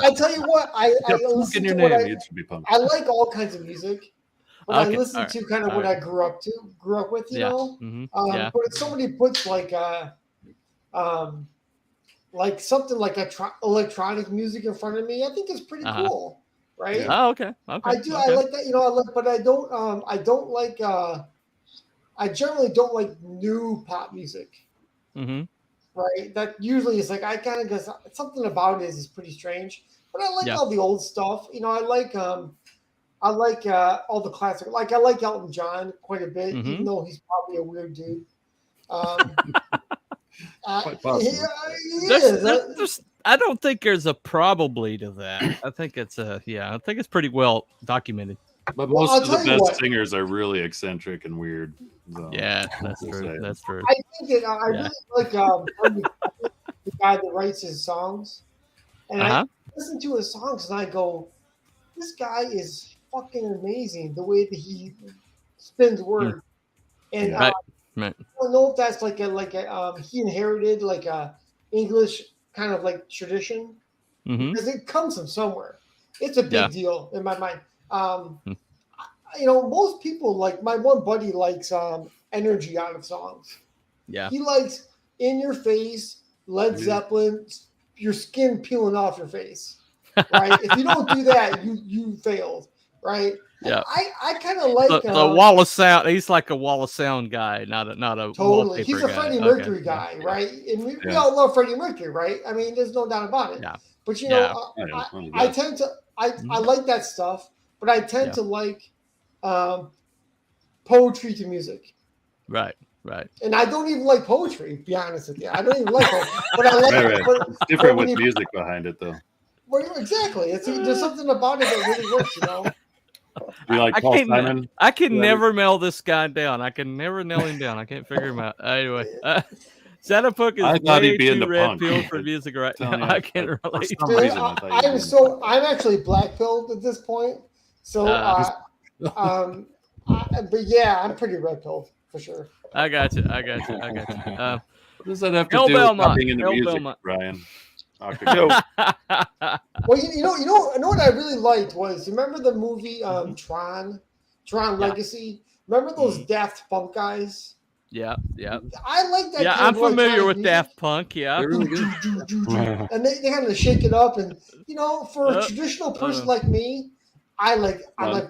I tell you what, I listen to what I like all kinds of music, but I listen to kind of what I grew up with, you know. Mm-hmm. But if somebody puts like something like electronic music in front of me, I think it's pretty cool, right? Oh, okay. I do. Okay. I like that, but I don't like. I generally don't like new pop music. Mm-hmm. Right? That usually is like, I kind of guess something about it is pretty strange. But I like all the old stuff. I like all the classic. Like I like Elton John quite a bit, even though he's probably a weird dude. Quite possible. I don't think there's a probably to that. I think it's pretty well documented. But most of the best singers are really eccentric and weird. So, yeah, that's true. That's true. I think that I really like the guy that writes his songs, and I listen to his songs and I go, "This guy is fucking amazing." The way that he spins words, and I don't know if that's like he inherited like a English kind of like tradition because it comes from somewhere. It's a big deal in my mind. Most people, like my one buddy likes energy out of songs. Yeah. He likes in your face, Led Zeppelin, your skin peeling off your face. Right? If you don't do that, you failed. Right? Yeah. I kind of like the wall of sound. He's like a wall of sound guy, not a totally. He's a guy. Freddie Mercury guy, right? And we all love Freddie Mercury, right? I mean, there's no doubt about it. Yeah. But I tend to I like that stuff, but I tend to like poetry to music. Right. And I don't even like poetry, to be honest with you. I don't even like it. But I like it. But it's different with music behind it, though. Well, exactly. There's something about it that really works, You like Paul Simon? I can never nail this guy down. I can never nail him down. I can't figure him out. Anyway, Shadow Punk is way too red pilled for music right now. I can't relate. I'm actually black pilled at this point. So, but yeah, I'm pretty red pilled for sure. I got you. What does that have to do with being in the music, Brian? Well, you know what I really liked was, you remember the movie Tron Legacy? Remember those Daft Punk guys? Yeah. I like that. Yeah, I'm familiar with Daft Punk. Yeah, they're really good. And they kind of shake it up, and for a traditional person like me, I'm like,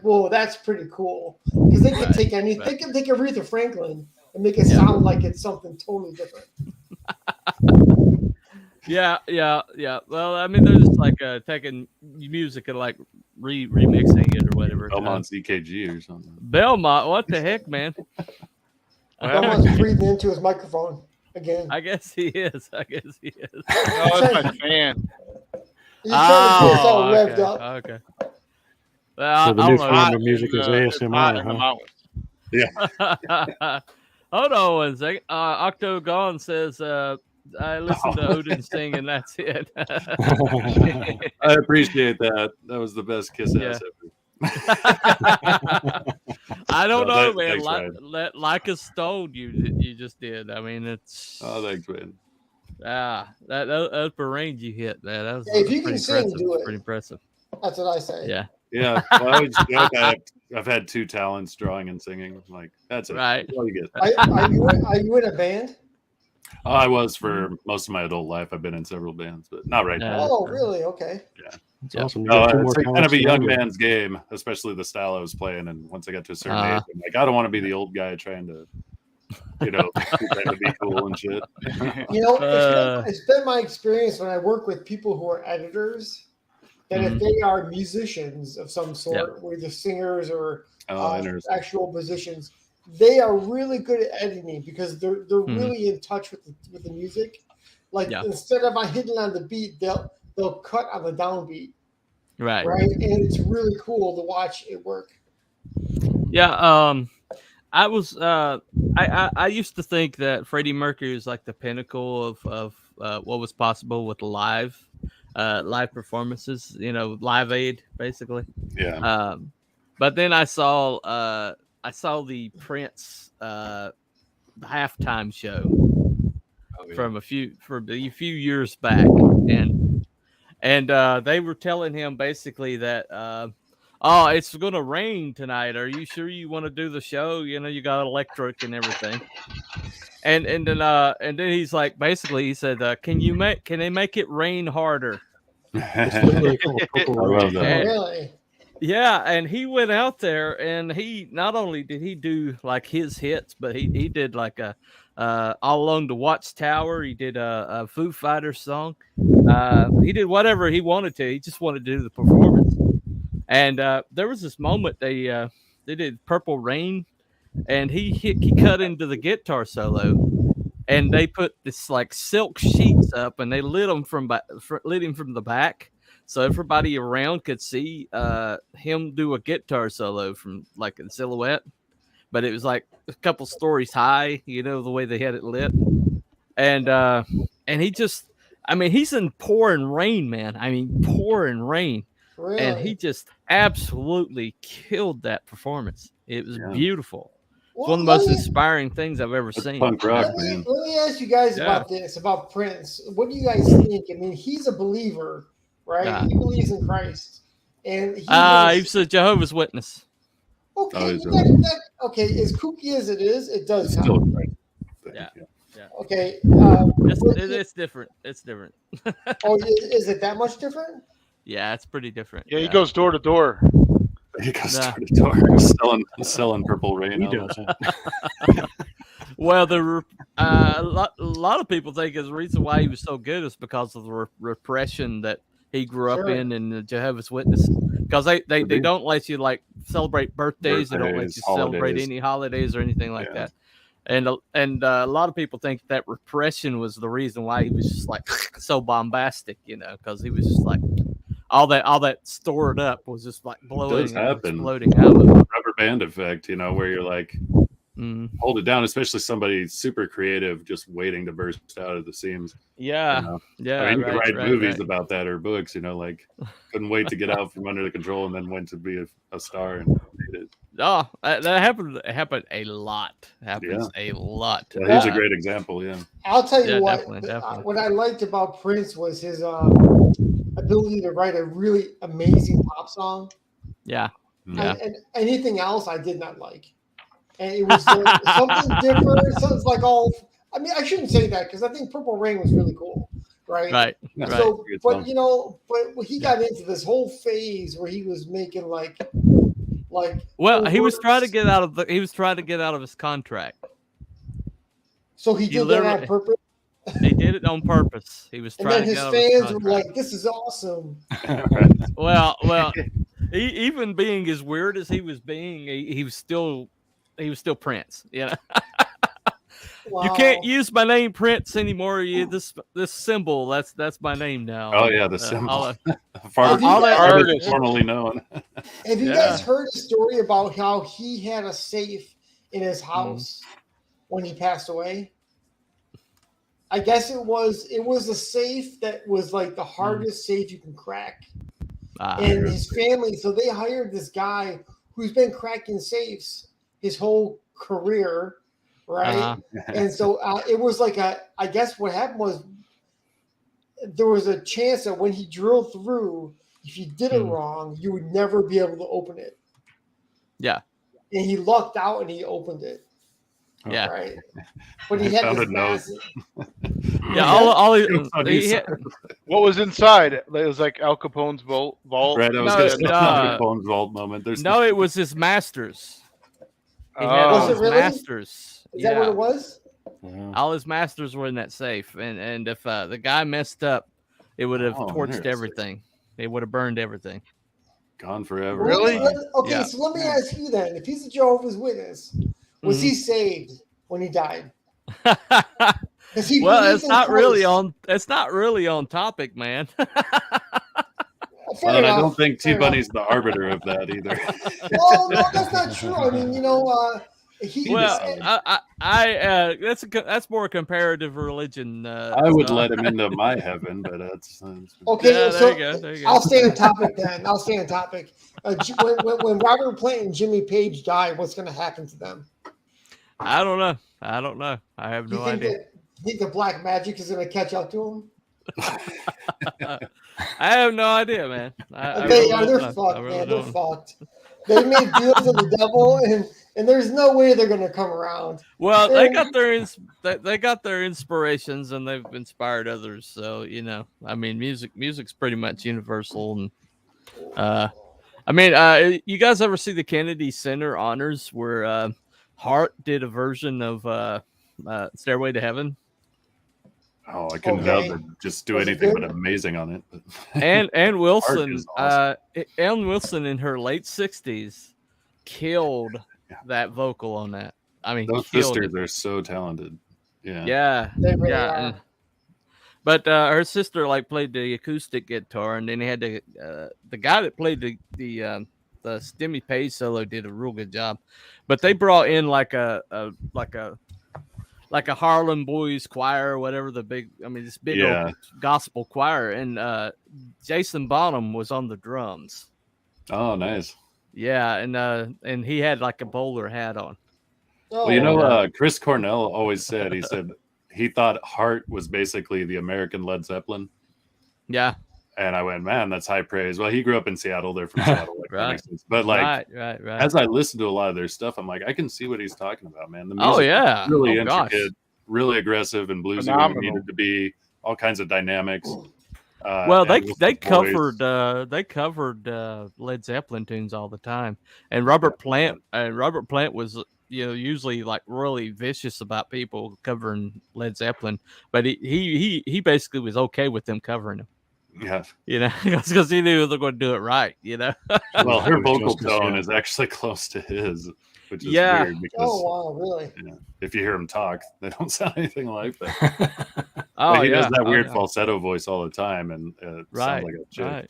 whoa, that's pretty cool, because they can take anything. They can take Aretha Franklin and make it sound like it's something totally different. Yeah. Well, I mean, they're just like taking music and like remixing it or whatever. Belmont's EKG or something. Belmont, what the heck, man? Belmont's breathing into his microphone again. I guess he is. Oh, that's my fan. He's trying to get us all revved up. Okay. So the new form of music is ASMR, huh? Yeah. Hold on one second. Octagon says, I listened to Odin sing, and that's it. I appreciate that. That was the best kiss ass ever. I don't know, man. Thanks, like a stone, you just did. I mean, it's. Oh, thanks, man. That upper range you hit, man. That was if you can sing, do it. Pretty impressive. That's what I say. Yeah. Yeah. Well, I always joke I've had two talents, drawing and singing. Like, that's it. Right. That's all you get. Are you in a band? I was for most of my adult life. I've been in several bands, but not right now. Oh, really? Okay. Yeah. It's awesome. It's kind of a young man's game, especially the style I was playing. And once I got to a certain age, I'm like, I don't want to be the old guy trying to, pretend to be cool and shit. It's been my experience when I work with people who are editors that if they are musicians of some sort, whether singers or actual musicians, they are really good at editing because they're really in touch with the music. Like instead of hitting on the beat, they'll cut on the downbeat. Right. And it's really cool to watch it work. Yeah. I was I used to think that Freddie Mercury was like the pinnacle of what was possible with live performances, Live Aid basically. Yeah. But then I saw the Prince halftime show from a few years back, and they were telling him basically that it's going to rain tonight. Are you sure you want to do the show? You got electric and everything. And then he's like, basically he said, can they make it rain harder? I love that. Really? Yeah, and he went out there, and he not only did he do like his hits, but he did like a All Along the Watchtower. He did a Foo Fighters song. He did whatever he wanted to. He just wanted to do the performance. And there was this moment they did Purple Rain, and he cut into the guitar solo, and they put this like silk sheets up, and they lit him from the back. So everybody around could see him do a guitar solo from like a silhouette, but it was like a couple stories high, the way they had it lit. And he just, he's in pouring rain, man. Pouring rain. Really? And he just absolutely killed that performance. It was beautiful. It's one of the most inspiring things I've ever seen. Punk rock, man. Let me ask you guys about Prince. What do you guys think? he's a believer. Right, he believes in Christ, and he was a Jehovah's Witness. Okay, as kooky as it is, it does still count. Yeah. Okay, it's different. It's different. Is it that much different? Yeah, it's pretty different. Yeah, he goes door to door. He goes door to door, selling Purple Rain. He does it. Well, a lot of people think the reason why he was so good is because of the repression that he grew up in the Jehovah's Witness, because they don't let you like celebrate birthdays. They don't let you celebrate any holidays or anything like that. And a lot of people think that repression was the reason why he was just like so bombastic, because he was just like all that stored up was just like blowing and exploding out of it. Rubber band effect, where you're like, hold it down, especially somebody super creative just waiting to burst out of the seams. Yeah. You can write movies about that or books, like couldn't wait to get out from under the control and then went to be a star and made it. Oh, that happened. It happened a lot. Happens a lot. Yeah, he's a great example. Yeah. I'll tell you what. Definitely. What I liked about Prince was his ability to write a really amazing pop song. Yeah. And anything else I did not like. And it was something different. So it's like I shouldn't say that because I think Purple Rain was really cool, right? Right. So, but he got into this whole phase where he was making like. Well, he was trying to get out of his contract. So he did that on purpose. He did it on purpose. He was trying and then to his get fans were like, "This is awesome." Well, even being as weird as he was being, he was still Prince. You know, Wow. you can't use my name Prince anymore. This symbol, that's my name now. Oh yeah, the symbol. All that formerly known. Have you guys heard a story about how he had a safe in his house when he passed away? I guess it was a safe that was like the hardest safe you can crack. And his family, so they hired this guy who's been cracking safes his whole career, right? And so it was like I guess what happened was there was a chance that when he drilled through, if you did it wrong, you would never be able to open it. Yeah. And he lucked out and he opened it. Yeah. Right. But he had this massive. Yeah. What was inside? It was like Al Capone's vault. Right. I was going to say Al Capone's vault moment. It was his masters. He had all his masters. Is that what it was? Yeah. All his masters were in that safe, and if the guy messed up, it would have torched everything. It would have burned everything. Gone forever. Really? Okay, so let me ask you then: if he's a Jehovah's Witness, was he saved when he died? It's not really on topic, man. Well, I don't think T Bunny's the arbiter of that either. Well, no, that's not true. I mean, that's more comparative religion. I would let him into my heaven, but that's okay. Yeah, so there you go. I'll stay on topic then. When Robert Plant and Jimmy Page die, what's going to happen to them? I don't know. I have no idea. You think the black magic is going to catch up to them? I have no idea, man. They're fucked, man. They're fucked. They made deals with the devil, and there's no way they're going to come around. Well, they got their inspirations, and they've inspired others. So I mean, music's pretty much universal. And you guys ever see the Kennedy Center honors where Hart did a version of Stairway to Heaven? Oh, I couldn't help but just do anything but amazing on it. And Wilson, awesome. Ellen Wilson in her late 60s killed that vocal on that. I mean, those sisters are so talented. Yeah. They really are. But her sister played the acoustic guitar, and then he had the guy that played the Stimmy Page solo did a real good job. But they brought in like a Harlem Boys choir or whatever, this big old gospel choir, and Jason Bonham was on the drums. Oh, nice. Yeah, and he had like a bowler hat on. Well, Chris Cornell always said he thought Hart was basically the American Led Zeppelin. Yeah. And I went, man, that's high praise. Well, he grew up in Seattle. They're from Seattle. Right. But right. As I listen to a lot of their stuff, I'm like, I can see what he's talking about, man. The music is really intricate, really aggressive and bluesy when it needed to be, all kinds of dynamics. They covered Led Zeppelin tunes all the time, and Robert Plant was usually really vicious about people covering Led Zeppelin, but he basically was okay with them covering him. Yeah, because he knew they're going to do it right. Well, her vocal tone is actually close to his, which is weird because really? If you hear him talk, they don't sound anything like that. He does that weird falsetto voice all the time, and it sounds like a chick. Right.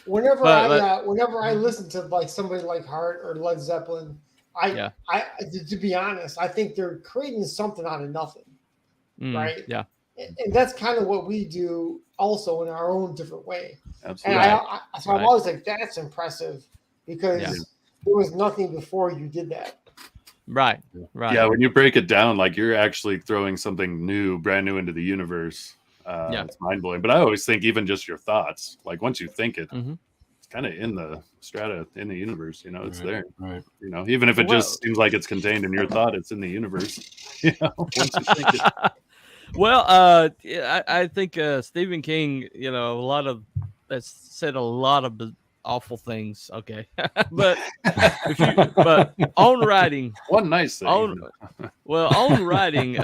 Whenever I listen to somebody like Hart or Led Zeppelin, I to be honest, I think they're creating something out of nothing, right? Yeah. And that's kind of what we do also in our own different way. Absolutely. And I'm always like, that's impressive because there was nothing before you did that. Right. Yeah, when you break it down, you're actually throwing something brand new into the universe. It's mind blowing. But I always think even just your thoughts, once you think it, it's kind of in the strata, in the universe, it's there. Right. Even if it just seems like it's contained in your thought, it's in the universe. Once you think it. Well, I think Stephen King, has said a lot of awful things. Okay, but on writing, one nice thing. Well, own writing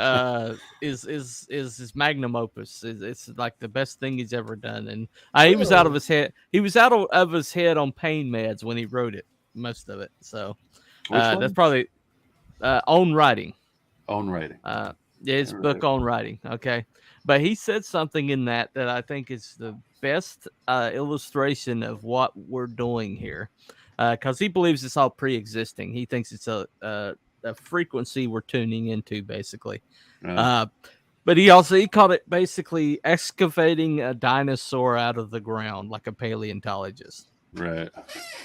is his magnum opus. It's like the best thing he's ever done, and he was out of his head. He was out of his head on pain meds when he wrote it, most of it. So that's probably own writing. Own writing. Yeah, his book on writing. Okay, but he said something in that I think is the best illustration of what we're doing here, because he believes it's all pre-existing. He thinks it's a frequency we're tuning into, basically. But he called it basically excavating a dinosaur out of the ground, like a paleontologist. Right.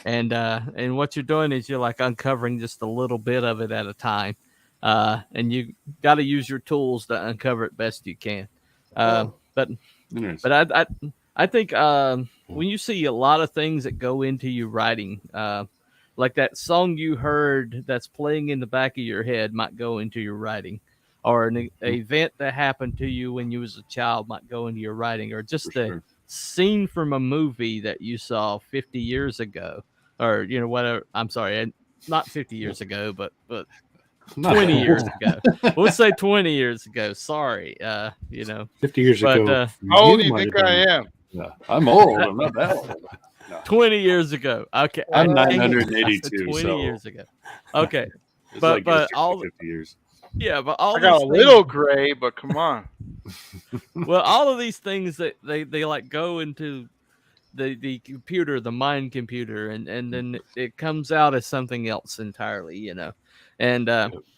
And what you're doing is you're like uncovering just a little bit of it at a time. And you got to use your tools to uncover it best you can. But I think when you see a lot of things that go into your writing, like that song you heard that's playing in the back of your head might go into your writing, or an event that happened to you when you was a child might go into your writing, or just a scene from a movie that you saw 50 years ago, or whatever. I'm sorry, not 50 years ago, but 20 years ago. We'll say 20 years ago. Sorry, 50 years ago. How old do you think I am? Yeah, I'm old. I'm not that old. No. 20 years ago. Okay, I'm 982. 20 years ago. Okay, it's but all 50 years. Yeah, but all I got a little gray, but come on. Well, all of these things that they like go into the computer, the mind computer, and then it comes out as something else entirely, and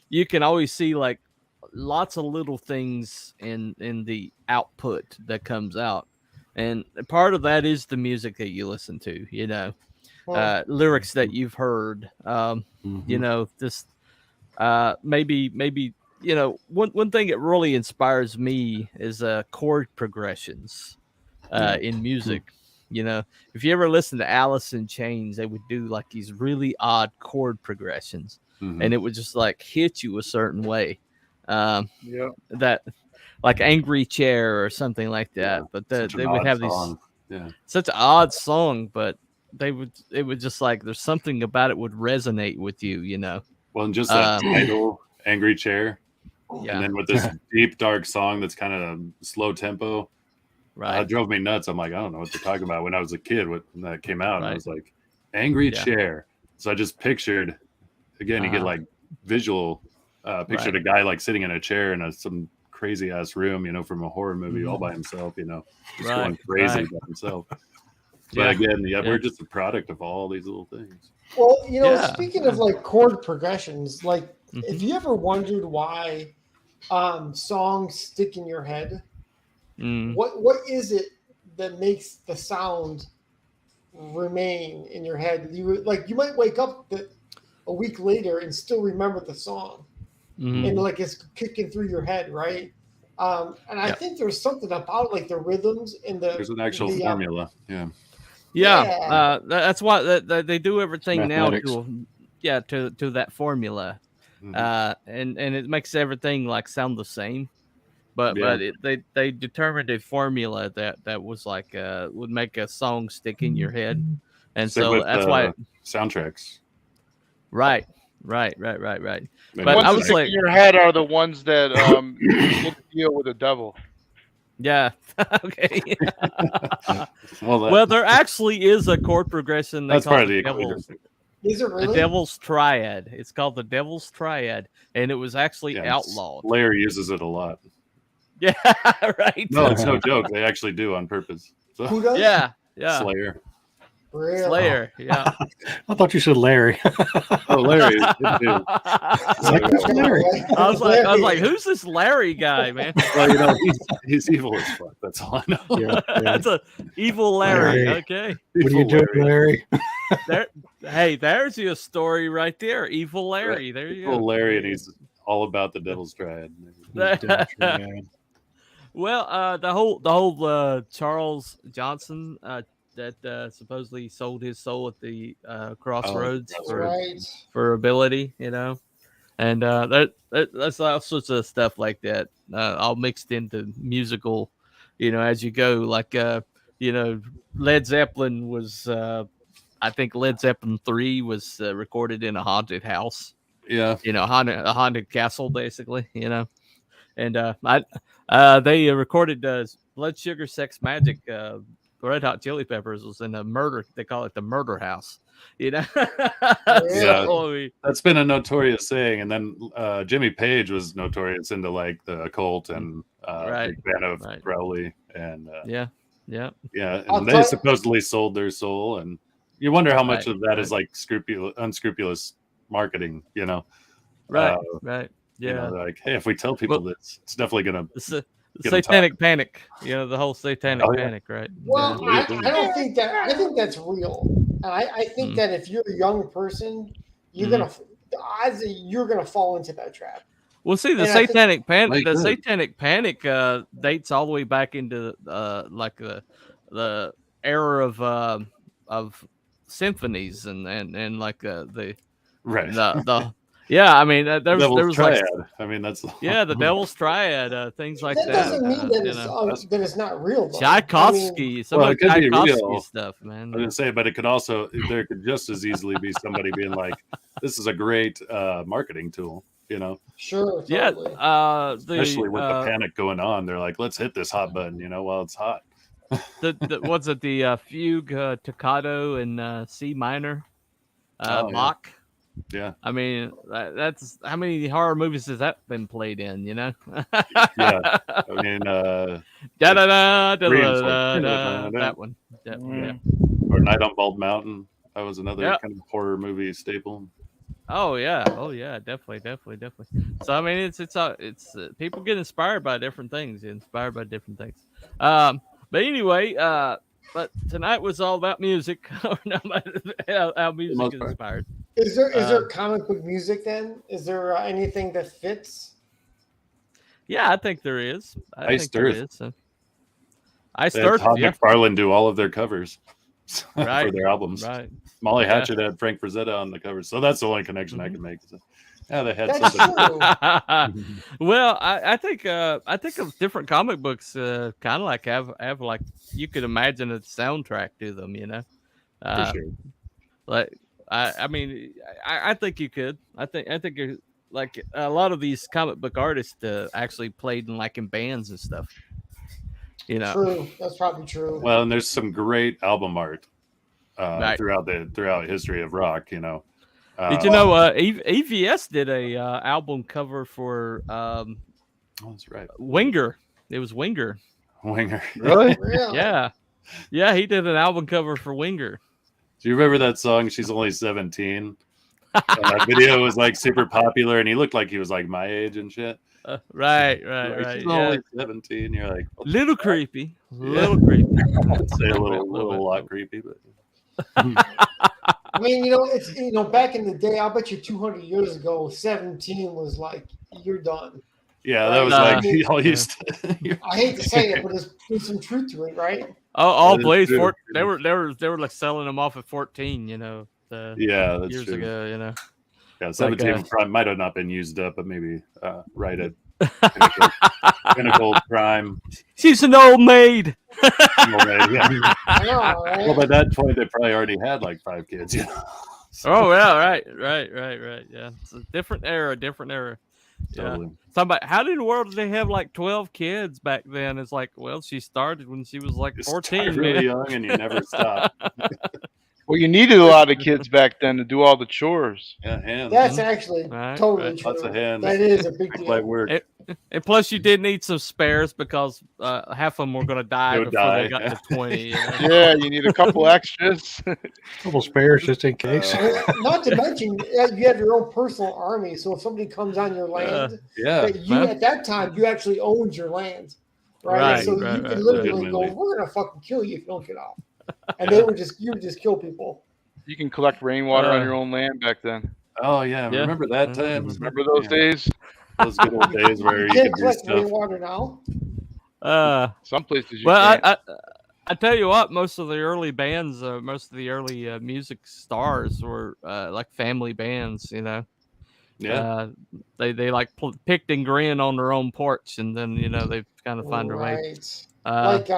you can always see like lots of little things in the output that comes out, and part of that is the music that you listen to, lyrics that you've heard, just maybe one thing that really inspires me is chord progressions in music. If you ever listen to Alice in Chains, they would do like these really odd chord progressions, and it would just like hit you a certain way. That like Angry Chair or something like that. But they would have such an odd song, but it would just like there's something about it would resonate with you, Well, and just that title, Angry Chair, and then with this deep dark song that's kind of slow tempo. Right. It drove me nuts. I'm like, I don't know what they're talking about. When I was a kid, when that came out, and I was like, Angry Chair. So I just pictured, again, you get like visual, pictured a guy like sitting in a chair in some crazy ass room, from a horror movie all by himself, just going crazy by himself. But again, we're just a product of all these little things. Well, speaking of like chord progressions, like if you ever wondered why songs stick in your head, what is it that makes the sound remain in your head? You might wake up a week later and still remember the song, and like it's kicking through your head, right? And I think there's something about like the rhythms and there's an actual formula, that's why they do everything now to that formula, and it makes everything like sound the same. But they determined a formula that was like would make a song stick in your head, and so that's why soundtracks. Right. But I was like, in your head are the ones that deal with the devil. Yeah. Okay. Well, there actually is a chord progression. That's part of the Devil's. Is it really? The Devil's Triad. It's called the Devil's Triad, and it was actually outlawed. Larry uses it a lot. Yeah, right. No, it's no joke. They actually do on purpose. So. Who does? Yeah. Slayer. Really? Slayer. Yeah. I thought you said Larry. Oh, Larry. Larry. I was like, who's this Larry guy, man? Well, he's evil as fuck. That's all I know. Yeah. That's a evil Larry. Okay. What are you doing, Larry? There's your story right there. Evil Larry. There you go. Evil Larry, and he's all about the Devil's Triad. Well, the whole Charles Johnson that supposedly sold his soul at the crossroads for ability, and that's all sorts of stuff like that, all mixed into musical, as you go. Like Led Zeppelin was, I think Led Zeppelin 3 was recorded in a haunted house. Yeah. a haunted castle, basically, And they recorded Blood Sugar Sex Magic. Red Hot Chili Peppers was in a murder. They call it the murder house. Yeah, that's been a notorious saying. And then Jimmy Page was notorious into like the occult and big fan of Crowley and And they supposedly sold their soul, and you wonder how much of that is like unscrupulous marketing. Right. Like, hey, if we tell people this, it's definitely gonna satanic panic. The whole satanic panic, right? Well, I don't think that. I think that's real. I think that if you're a young person, you're gonna fall into that trap. Well, see, the satanic panic. The satanic panic dates all the way back into like the era of symphonies and like the yeah, I mean, there was Triad. I mean, that's the Devil's Triad, things like that. That doesn't mean that it's not real. Though. Tchaikovsky, some of Tchaikovsky stuff, man. I didn't say, but it could also there could just as easily be somebody being like, "This is a great marketing tool," Sure. Totally. Yeah. Especially with the panic going on, they're like, "Let's hit this hot button," while it's hot. What's it? The fugue, toccata, and C minor, Bach. Yeah, I mean that's how many horror movies has that been played in? Yeah, I mean, that one. Yeah. Or Night on Bald Mountain. That was another kind of horror movie staple. Oh yeah, definitely. So I mean, it's people get inspired by different things. But anyway, but tonight was all about music. How music is inspired. Is there comic book music then? Is there anything that fits? Yeah, I think there is. Iced Earth. Iced Earth. Todd McFarlane do all of their covers for right, their albums. Right. Molly Hatchet had Frank Frazetta on the covers, so that's the only connection I can make. Yeah, they had That's something. Well, I think of different comic books kind of like have like you could imagine a soundtrack to them, For sure. Like I mean I think you could. I think you're, like a lot of these comic book artists actually played in bands and stuff. True. That's probably true. Well, and there's some great album art throughout history of rock. Did you know EVS did a album cover for that's right, Winger. It was Winger. Really? Yeah, he did an album cover for Winger. Do you remember that song "She's Only 17"? That video was like super popular, and he looked like he was like my age and shit. Right. She's only 17. You're like little creepy, little creepy. I'd say a lot creepy, but. I mean, it's back in the day. I'll bet you 200 years ago, 17 was like you're done. Yeah, that was like all used to. I hate to say it, but there's some truth to it, right? All Blaze they were like selling them off at 14, that's years true. ago, Yeah, 17 might have not been used up, but maybe right at pinnacle prime. She's an old maid. Yeah. I know, right? Well, by that point, they probably already had like 5 kids. Oh yeah, right. Yeah, it's a different era. Totally. Yeah. Somebody, how in the world did they have like 12 kids back then? It's like, well, she started when she was like 14. Really young, and you never stop. Well, you needed a lot of kids back then to do all the chores. Yeah, hands. That's actually totally true. Lots of hands. That is a big deal. Like work. And plus, you did need some spares because half of them were going to die before they got to 20. Yeah, you need a couple extras. A couple spares just in case. Not to mention, you have your own personal army. So if somebody comes on your land, at that time, you actually owned your land. Right? So you could literally go, we're going to fucking kill you if you don't get off. And you would just kill people. You can collect rainwater on your own land back then. Oh yeah, remember that time? Remember those days? Those good old days where you could collect rainwater now. Some places you can't. I tell you what, most of the early bands, most of the early music stars were like family bands. Yeah. They like picked and grinned on their own porch, and then they kind of find their way. What's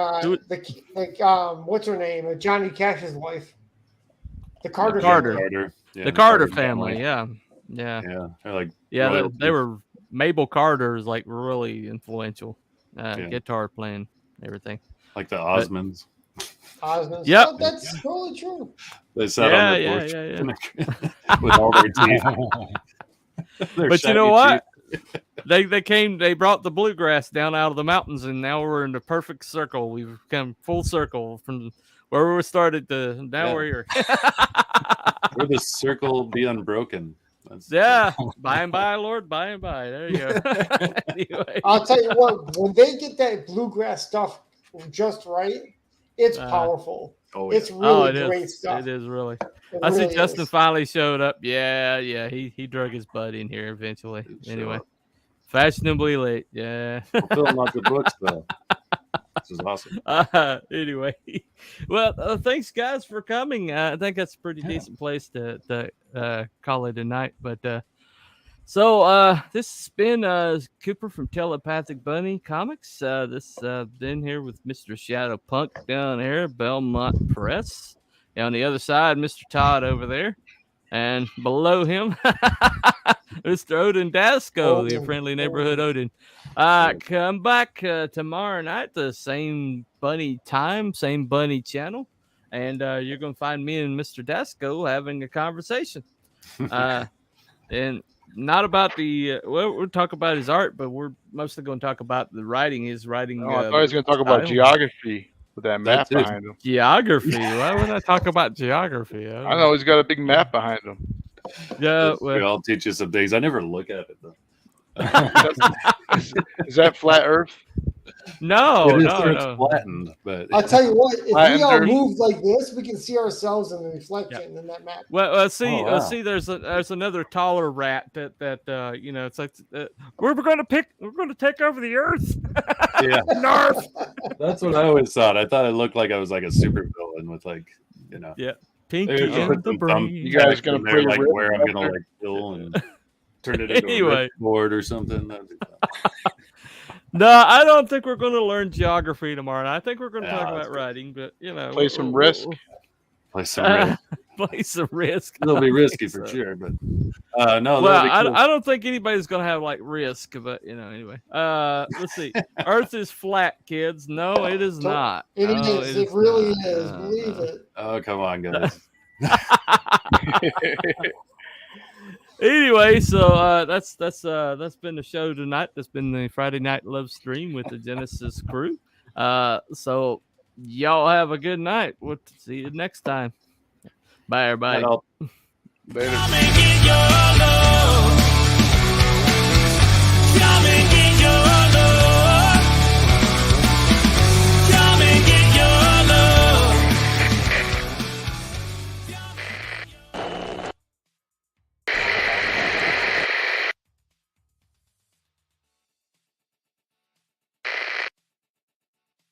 her name? Johnny Cash's wife, the Carter. The Carter family. Yeah. Yeah. They're like they were. Mabel Carter is like really influential. Guitar playing, everything. Like the Osmonds. Osmonds. Yep. Oh, that's totally true. They sat on their porch with all their teeth. But you know what? They brought the bluegrass down out of the mountains, and now we're in the perfect circle. We've come full circle from where we started to now we're here. Where the circle be unbroken. By and by, Lord, by and by. There you go. Anyway. I'll tell you what, when they get that bluegrass stuff just right, it's powerful. It's really great stuff. It is really. I see Justin finally showed up. Yeah, he drug his butt in here eventually. Anyway, fashionably late. Yeah. We're filling lots of books though. This is awesome. Anyway, well, thanks guys for coming. I think that's a pretty decent place to call it a night. But so this has been Cooper from Telepathic Bunny Comics. This been here with Mr. Shadow Punk down here, Belmont Press. And on the other side, Mr. Todd over there. And below him, Mr. Odin Dasco, the friendly neighborhood Odin. Come back tomorrow night, the same bunny time, same bunny channel. And you're going to find me and Mr. Dasco having a conversation. And not about we'll talk about his art, but we're mostly going to talk about the writing. His writing. I thought he was going to talk about geography with that map behind him. Geography? Why would I talk about geography? I know he's got a big map behind him. Yeah, I'll teach you some things. I never look at it though. Is that flat Earth? No, it's flattened. But I'll tell you what, if we all move like this, we can see ourselves in the reflection in that map. Well, see, there's another taller rat that it's like we're going to take over the Earth. Yeah, Narf. That's what I always thought. I thought it looked like I was like a super villain with Pinky in the brain. You guys gonna play like where I'm gonna like kill and turn it into a board or something. No, I don't think we're going to learn geography tomorrow. I think we're going to talk about writing, but play some Risk. Play some Risk. Play some Risk. It'll be risky for sure, but no. Well, cool. I don't think anybody's going to have like Risk, but anyway. Let's see. Earth is flat, kids. No, it is not. It is. It really is. Believe it. Oh, come on, guys. Anyway, so that's been the show tonight. That's been the Friday Night Love Stream with the Genesis crew. So y'all have a good night. We'll see you next time. Bye, everybody. Later.